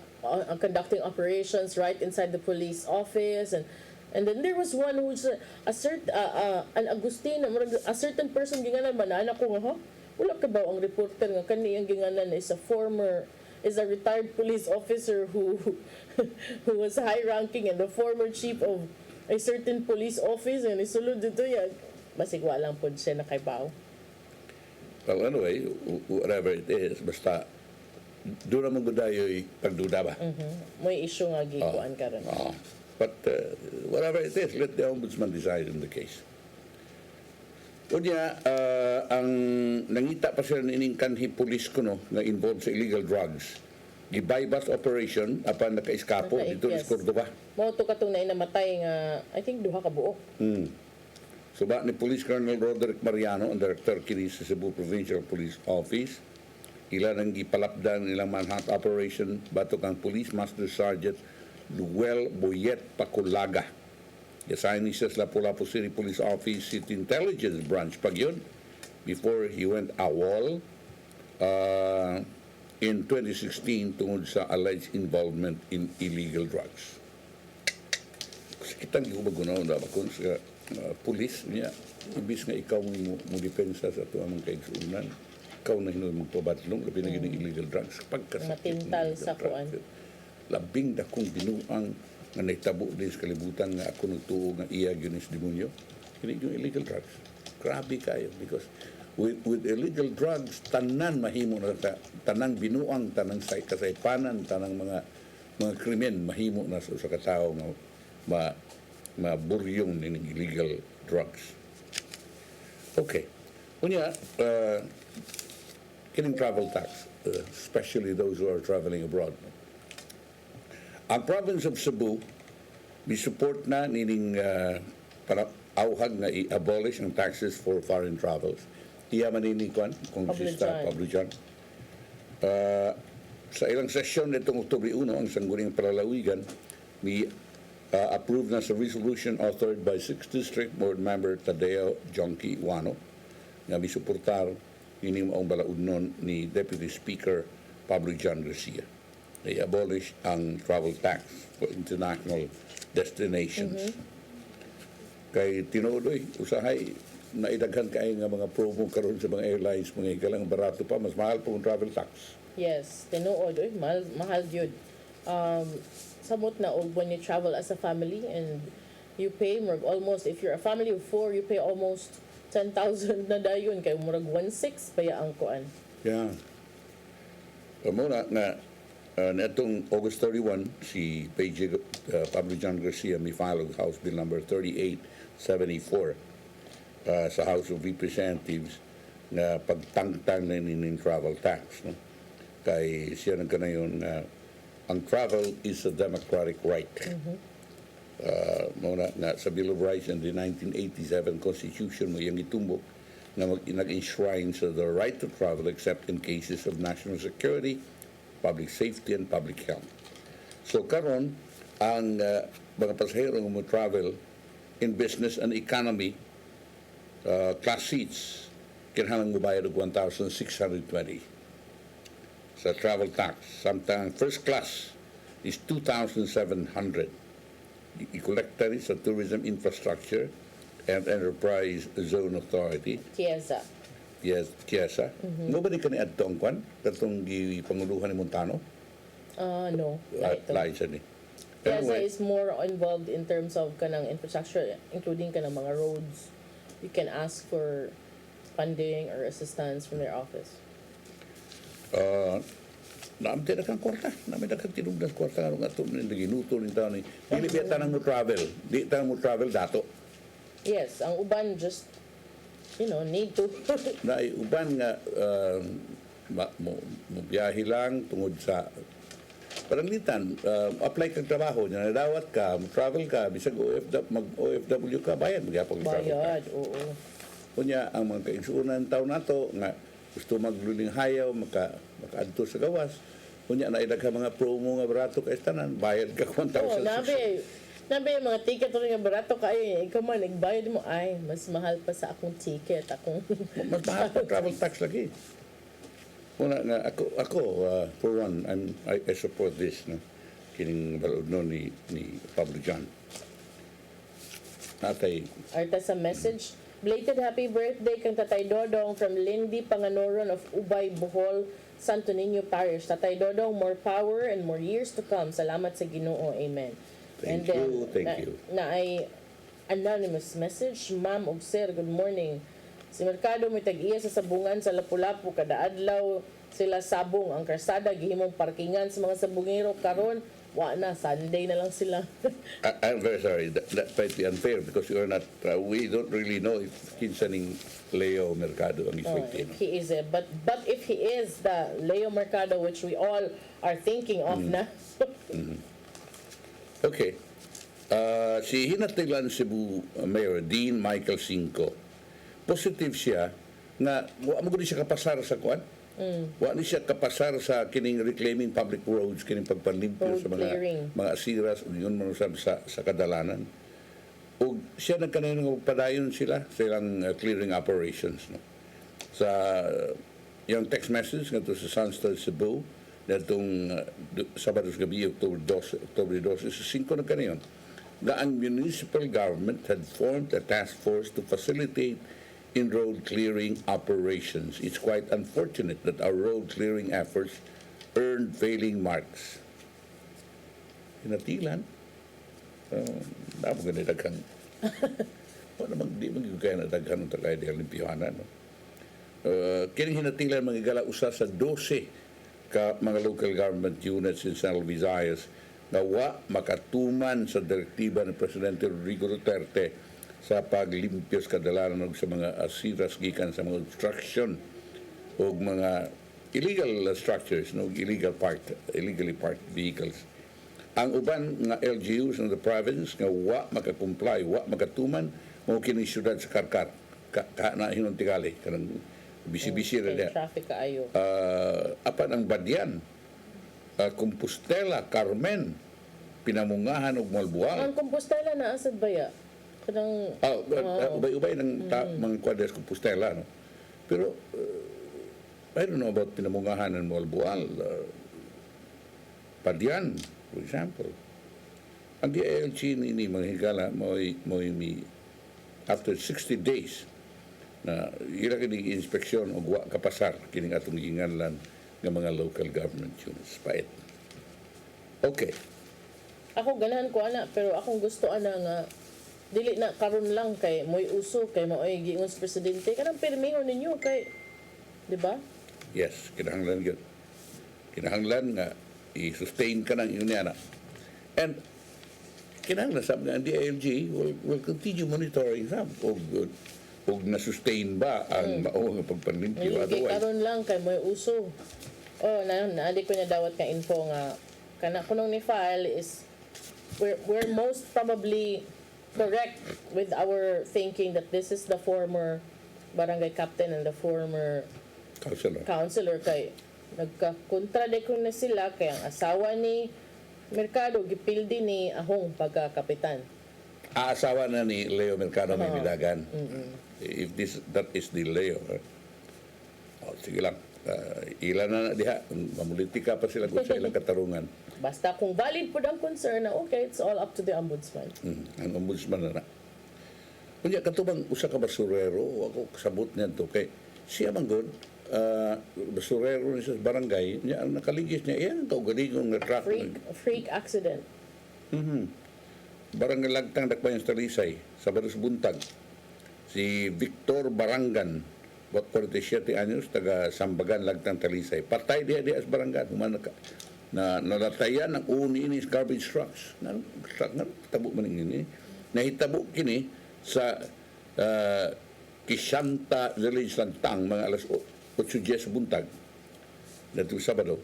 conducting operations right inside the police office, and then there was one who's an Agustina, a certain person ginganan man anak ko nga wala ka ba ang reporter nga kani ang ginganan is a retired police officer who was high ranking and the former chief of a certain police office, and isulod dito yan basig walang pod siya nakaibaw. Well, anyway, whatever it is, basta doon naman gudayo'y pagduda ba? May issue nga gikuan karon. But whatever it is, let the ombudsman decide in the case. Unya, ang nangita pa sila nining kanhi police kuno na involved sa illegal drugs. Gibaybas operation apan naka-eskapo dito sa Cordova. Mo to katong namatay nga I think duha ka buok. Suba ni Police Colonel Roderick Mariano, ang Director kini sa Cebu Provincial Police Office, ilan ang gipalapdan nilang manhunt operation batok ang Police Master Sergeant Luel Boyet Paculaga. Yasahin siya sa Lapu-Lapu City Police Office City Intelligence Branch pag yun before he went AWOL in 2016 tungod sa alleged involvement in illegal drugs. Kasi kitang gihubagunaw na bakon sa pulis niya, ibis nga ikaw mo depensa sa ito amang kaigsuunan, ikaw na hinuwi magpabatlong, labi na gining illegal drugs. Matintal sa kuan. Labing dakong binuang nga naitabo din sa kalibutan nga ako nagtuo nga iya ginis demonyo. Hindi yung illegal drugs. Grabe kayo because with illegal drugs, tanan mahimo na tanang binuang, tanang kasaypanan, tanang mga krimen mahimo na sa katao nga maburyong ng illegal drugs. Okay. Unya, kining travel tax, especially those who are traveling abroad. Ang province of Cebu, support na nining auhag nga i-abolish ang taxes for foreign travels. Iya manini kwan, Kongresista Pablo John. Sa ilang sesyon nitong Oktubre 1, ang Sangguniang Palalawigan, may approved na sa resolution authored by 6th District Board Member Tadeo Jonky Wano nga misuportar ini maong balaudnon ni Deputy Speaker Pablo John Garcia na i-abolish ang travel tax for international destinations. Kay tinuoy, usahay, naidaghan kayo nga mga promo karon sa mga airlines, mga ikalang barato pa, mas mahal po ang travel tax. Yes, tinuod, mahal yun. Samot na og when you travel as a family and you pay almost, if you're a family of 4, you pay almost 10,000 na dayon kay murag 1.6 paya ang kuan. Yeah. Muna na netong August 31 si PJ Pablo John Garcia may file og House Bill number 3874 sa House of Representatives na pagtangtang na ning travel tax, no? Kay siya nang kanayon ang travel is a democratic right. Muna na sa Bill of Rights in the 1987 Constitution mo yung itumbok na nag-enshrine sa the right to travel except in cases of national security, public safety, and public health. So karon ang mga pasahero nga mo travel in business and economy class seats kinahanglan mo bayad og 1,620 sa travel tax. Samtang first class is 2,700. I-collecta rin sa Tourism Infrastructure and Enterprise Zone Authority. Kiesa. Yes, Kiesa. Mo ba ni kani adto ang kwan? Katong gipanguluhan ni Montano? No. Lain siya ni. Kiesa is more involved in terms of kanang infrastructure, including kanang mga roads. You can ask for funding or assistance from their office. Naamte na kang kwarta. Naamte na kang tinugdas kwarta nga ito. Ginuto rin tayo ni. Dili biya tanang mo travel. Di tanang mo travel dato. Yes. Ang uban just, need to. Na uban nga mo biyahe lang tungod sa paranglitan. Apply kang trabaho. Nadawat ka, travel ka, bisag mag-OFW ka, bayad. Bayad, oo. Kunya, ang mga kaigsuunan tao nato nga gusto magluling hayaw, makaadto sa gawas. Kunya, naidagha mga promo nga barato ka istanan, bayad ka 1,000. Nabi, mga ticket rin nga barato ka, ikaw man, nagbayad mo, ay, mas mahal pa sa akong ticket. Mas mahal pa travel tax lagi. Una nga, ako for one, I support this, no? Kining balod no ni Pablo John. Arta sa message, belated happy birthday kang Tatay Dodong from Lindy Panganoron of Ubay, Bohol, Santo Niño Parish. Tatay Dodong, more power and more years to come. Salamat sa Ginoo. Amen. Thank you. Na ay anonymous message, Ma'am og Sir, good morning. Si Merkado may tag-iya sa sabungan sa Lapu-Lapu kada adlaw sila sabong ang karsada gihimong parkingan sa mga sabungero karon wa na Sunday na lang sila. I'm very sorry. That might be unfair because you are not. We don't really know if kinsaning Leo Mercado ang effect. If he is but if he is the Leo Mercado which we all are thinking of na. Okay. Si Hinatilan Cebu Mayor Dean Michael Cinco, positive siya na wa mo gud siya kapasar sa kuan. Wa ni siya kapasar sa kining reclaiming public roads, kining pagpanlimpyo sa mga asiras o yun man sa kadalanan. O siya nagkanayon nga padayon sila sa ilang clearing operations, no? Sa yung text message nga to sa Sunstone Cebu datong Sabado gabi October 12 sa 5 na kanayon nga ang municipal government had formed a task force to facilitate in road clearing operations. It's quite unfortunate that our road clearing efforts earned failing marks. Hinatilan. Dapat ganit daghang. Wala di magigaya na daghang ng tagay di Olimpiyanan. No? Kining hinatilan mga igala usa sa 12 ka mga local government units in Central Visayas na wa makatuman sa direktiba ni Presidente Rodrigo Duterte sa paglimpyos kadalanan og sa mga asiras gikan sa mga obstruction o mga illegal structures, no, illegally parked vehicles. Ang uban nga LGUs in the province nga wa makakomply, wa makatuman, mo kini syudad sa Karkar na hinon tingali kanang bisi-bisi ra dia. Traffic kaayo. Apan ang Badyan, Compostela, Carmen, Pinamungahan ug Malbual. Ang Compostela na asad baya? Kanang ubay-ubay ng mga kwadras Compostela, no? Pero I don't know about Pinamungahan and Malbual. Badyan, for example. Ang DILG ni mga higala mo after 60 days na ila kini inspeksyon og wa kapasar kining atong ginganlan nga mga local government units paet. Okay. Ako ganahan ko ana, pero akong gusto ana nga dili na karon lang kay moy uso kay maoy giingon sa presidente kanang pirmihon ninyo kay di ba? Yes, kinahanglan gyud. Kinahanglan nga i-sustain ka ng iyong niana. And kinahanglan sabi nga ang DILG will continue monitoring sab og na-sustain ba ang mao nga pagpanlimpyo. Hindi karon lang kay moy uso. Naadi ko niya dawat ka info nga kana kunong ni file is we're most probably correct with our thinking that this is the former barangay captain and the former councilor kay nagka-contradict na sila kay ang asawa ni Mercado gipildi ni ahong pagkakapitan. Asawa na ni Leo Mercado may bidagan. If that is the Leo. Sige lang. Ilan na diha. Mamulitika pa sila kung sa ilang katarungan. Basta kung valid po ang concern na okay, it's all up to the ombudsman. Ang ombudsman na. Kunya katubang usa ka basurero, ako kasabot niya to kay siya man good. Basurero ni sa barangay niya ang nakaligis niya yan kaugaligong nga truck. Freak accident. Barangay Lagtang Dakbayan sa Talisay sa Baros Buntag. Si Victor Barangan, 47 anyos, taga Sambagan, Lagtang, Talisay. Patay dia sa barangay. Na nalatayan ang uni ini garbage trucks. Tabo man ini. Nahitabo kini sa Kisanta Village Lagtang mga alas 8:10 buntag. Dato Sabado.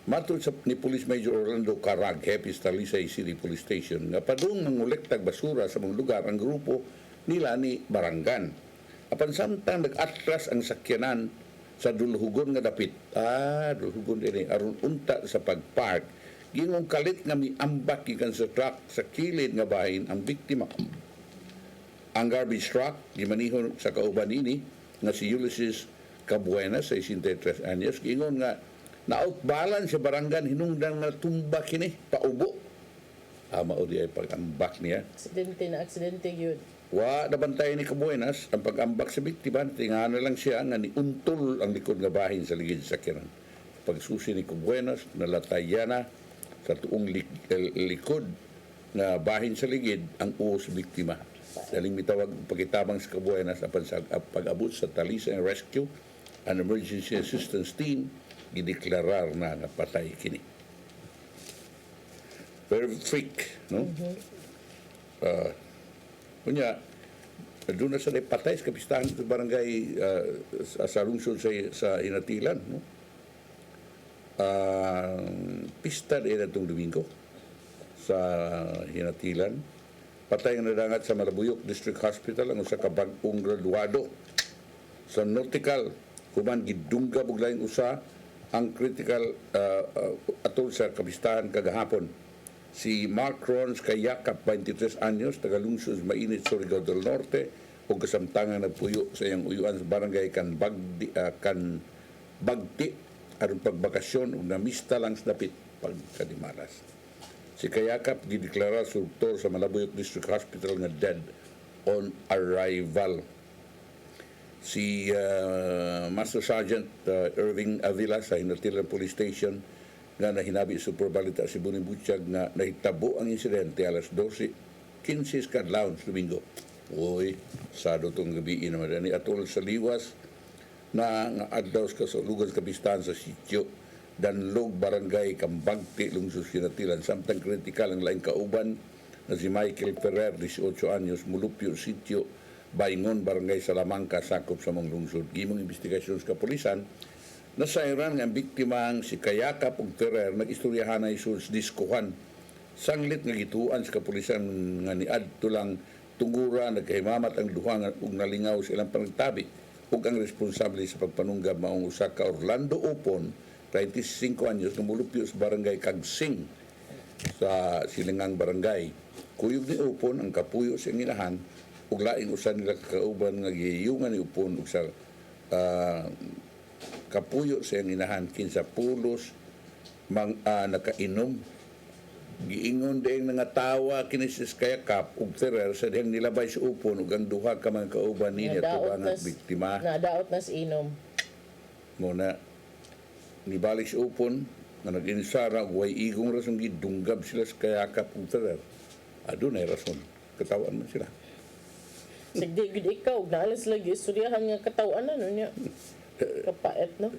Matod sa ni Police Major Orlando Carag, Happy Talisay City Police Station, nga padung mangulektag basura sa mga lugar ang grupo nila ni Barangan. Apan samtang nag-atras ang sakyanan sa dulhugon nga dapit. Dulhugon ini aron unta sa pagpark. Gingong kalit nga miambak gikan sa truck sa kilid nga bahin ang biktima. Ang garbage truck gimanihon sa kauban ini nga si Ulysses Cabuena, 63 anyos, gingon nga na-outbalance sa Barangan hinungdan nga tumba kini paubo. Mao di ay pag-ambak niya. Aksidente yun. Wa nabantay ni Cabuenas ang pag-ambak sa biktima. Tingana lang siya nga niuntol ang likod nga bahin sa ligid sa sakyanan. Pagsusi ni Cabuenas, nalataya na sa tuong likod na bahin sa ligid ang uos biktima. Daling mitawag pagkitabang sa Cabuenas apan sa pag-abot sa Talisay Rescue and Emergency Assistance Team gideklarar na patay kini. Very freak, no? Kunya, doon na sa patay sa kapistahan sa barangay sa lungsod sa Hinatilan, no? Pista din itong Domingo sa Hinatilan. Patay nga nadangat sa Malabuyok District Hospital ang usa ka bag-ong graduado sa nautical kuman gidungga buglaing usa ang critical atol sa kapistahan kagahapon. Si Mark Rons Kayakap, 23 anyos, taga lungsod Mainit, Surigao del Norte, o kasamtangan nagpuyo sa iyang uyuan sa barangay Bagti aron pagbakasyon ug namista lang sa dapit pagkadimaras. Si Kayakap gideklara sultor sa Malabuyok District Hospital nga dead on arrival. Si Master Sergeant Irving Avila sa Hinatilan Police Station nga nahinabi sa Superbalita si Buning Butchag nga nahitabo ang insidente alas 12:15 kadlawon sa Domingo. Sado tong gabi naman ni atol sa liwas na adlaw ka sa lugar sa kapistahan sa sitio Danlog Barangay Kambagti lungsod Hinatilan. Samtang kritikal ang laing kauban na si Michael Ferrer, 18 anyos, mulupyo sitio Baingon Barangay Salamangka sakop sa mong lungsod. Gimong investigasyon sa kapulisan nasairan nga ang biktima si Kayakap ug Ferrer nag-istoryahan na isus diskuhan. Sanglit nga gituan sa kapulisan nga niadto lang tungura nagkahimamat ang duha ug nalingaw silang panagtabi ug ang responsable sa pagpanunggab maong usa ka Orlando Upon 25 anyos na mulupyo sa barangay Kagsing sa Silingang Barangay. Kuyog ni Upon ang kapuyo sa inahan ug laing usa nila kauban nga gihiyungan ni Upon ug sa kapuyo sa inahan kinsa pulos nakainom. Giingon din nga tawa kini si Kayakap ug Ferrer sa dihang nilabay si Upon ug ang duha ka mga kauban ni tubang biktima. Nadaot na si inom. Muna nibalik si Upon nga nag-insara ug way igong rason gidunggab sila sa Kayakap ug Ferrer. Adunay rason. Katawan man sila. Sigdi gid ikaw naalas lagi istoryahan nga katawan niya. Kapaet no.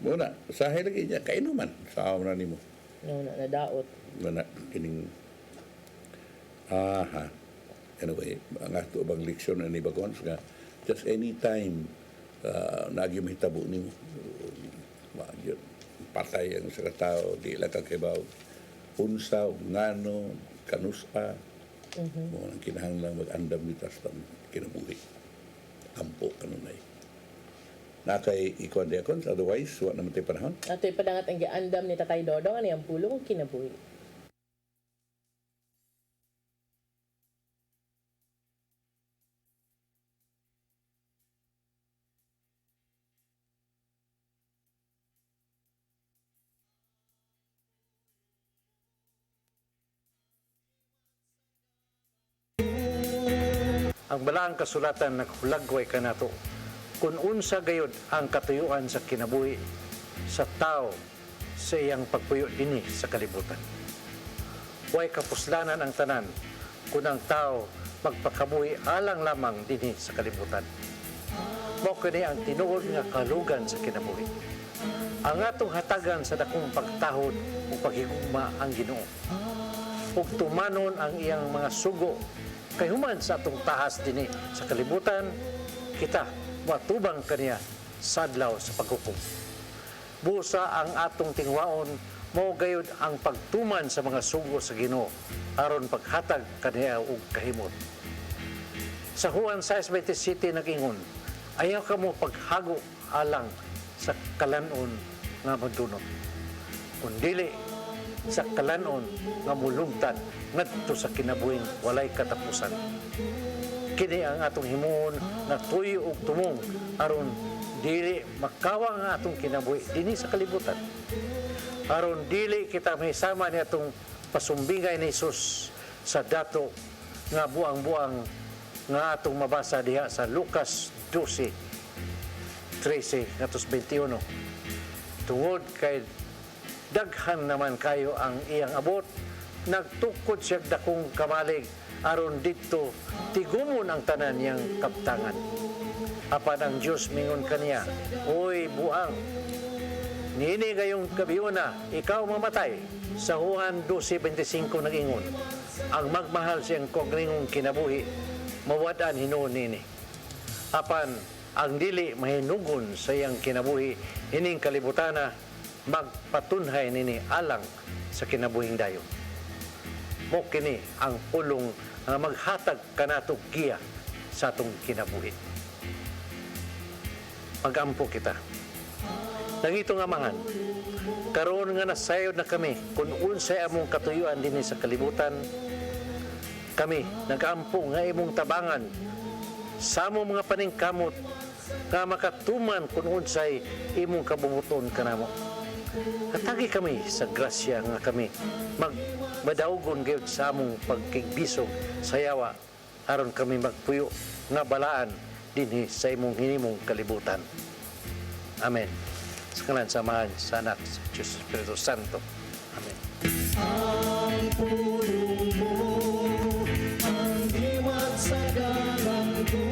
Muna sahay lagi niya kainuman sa na nimo. No, nadaot. Mana kining anyway, ang ato bang leksyon ani bagon nga just anytime nagi mahitabo nimo patay ang sa tao di lang kakibaw unsa ngano kanusa mo nang kinahanglan mag-andam mitas pang kinabuhi ampo kanunay nakay ikuan di akon, otherwise, wa naman tayo panahon. Ato'y padangat ang giandam ni Tatay Dodong, ano yung pulong kinabuhi. Ang balaang kasulatan naghulagway kanato kung unsa gayud ang katuyuan sa kinabuhi sa tao sa iyang pagpuyo dinhi sa kalibutan. Way kapuslanan ang tanan kung ang tao magpakabuhi alang lamang dinhi sa kalibutan. Mao kini ang tinuod nga kalugan sa kinabuhi. Ang atong hatagan sa dakong pagtahod o paghigugma ang Ginoo. Ug tumanon ang iyang mga sugo kay human sa atong tahas dinhi sa kalibutan, kita matubang kaniya sa adlaw sa paghukom. Busa ang atong tingwaon mao gayud ang pagtuman sa mga sugo sa Ginoo aron paghatag kaniya og kahimot. Sa Juan 6:27 nag-ingon, ayaw ka mo paghago alang sa kalanon nga madunot. Kung dili sa kalanon nga mulungtad ngadto sa kinabuhing walay katapusan. Kini ang atong himuon na tuyo ug tumong aron dili makawa nga atong kinabuhi dinhi sa kalibutan. Aron dili kita mahisama ni atong pasumbingay ni Hesus sa dato nga buang-buang nga atong mabasa diha sa Lucas 12:13-21. Tungod kay daghan naman kayo ang iyang abot, nagtukod siya dakong kamalig aron dito tigumon ang tanan niyang kaptangan. Apan ang Diyos mingon kaniya, oy buang, nini gayong kabiyona, ikaw mamatay. Sa Juan 12:25 nag-ingon, ang magmahal siyang kogringong kinabuhi, mawad-an hinuon nini. Apan ang dili mahinugon sa iyang kinabuhi, ining kalibutana, magpatunhay nini alang sa kinabuhing dayon. Mo kini ang pulong nga maghatag kanato giya sa atong kinabuhi. Magampo kita. Nangitong amahan, karon nga nasayod na kami kung unsay among katuyuan dinhi sa kalibutan, kami nagampo nga imong tabangan sa among mga paningkamot nga makatuman kung unsay imong kabubuton kanamo. Hatagi kami sa grasya nga kami madaugon gayud sa among pagkigbisog sa yawa aron kami magpuyo nga balaan dinhi sa imong hinimong kalibutan. Amen. Sa ngalan sa Ama, sa Anak, sa Diyos, Espiritu Santo. Amen. Ang pulong mo, ang diwat sa galang ko.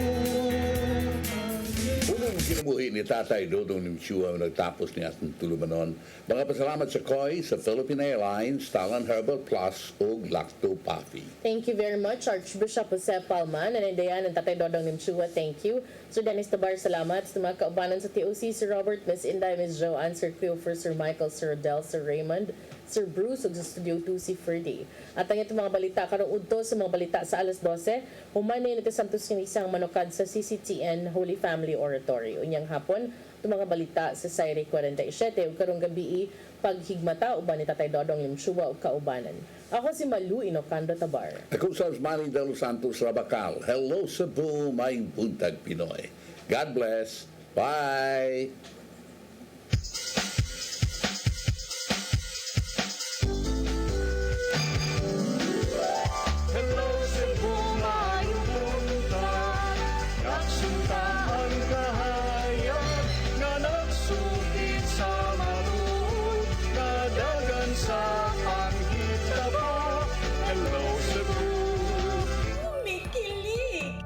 Unang kinabuhi ni Tatay Dodong Nimchua nagtapos ni atong tulumanon. Mga pasalamat sa COI, sa Philippine Airlines, Talan Herbal Plus o Lacto Puffy. Thank you very much, Archbishop Jose Palman, and Dayan and Tatay Dodong Nimchua, thank you. So Dennis Tabar, salamat. Sa mga kaubanan sa TOC, Sir Robert, Miss Inday, Miss Joanne, Sir Cleo, Sir Michael, Sir Del, Sir Raymond, Sir Bruce ug sa Studio 2 si Ferdy. At ang itong mga balita karong udto sa mga balita sa alas 12, humanay na santos ng isang manukad sa CCTN Holy Family Oratory. Unyang hapon, itong mga balita sa Sairi 47 ug karong gabi paghigmata uban ni Tatay Dodong Limshuwa ug kaubanan. Ako si Malu Inocando Tabar. Ako sa Osmani de los Santos Rabacal. Hello Cebu, may buntag Pinoy. God bless. Bye. Hello Cebu, maayong buntag. Nagsunta ang kahayag nga nagsugid sa matuod na dagan sa panghitabo. Hello Cebu. Mikilig!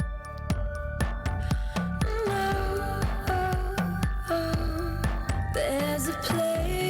There's a place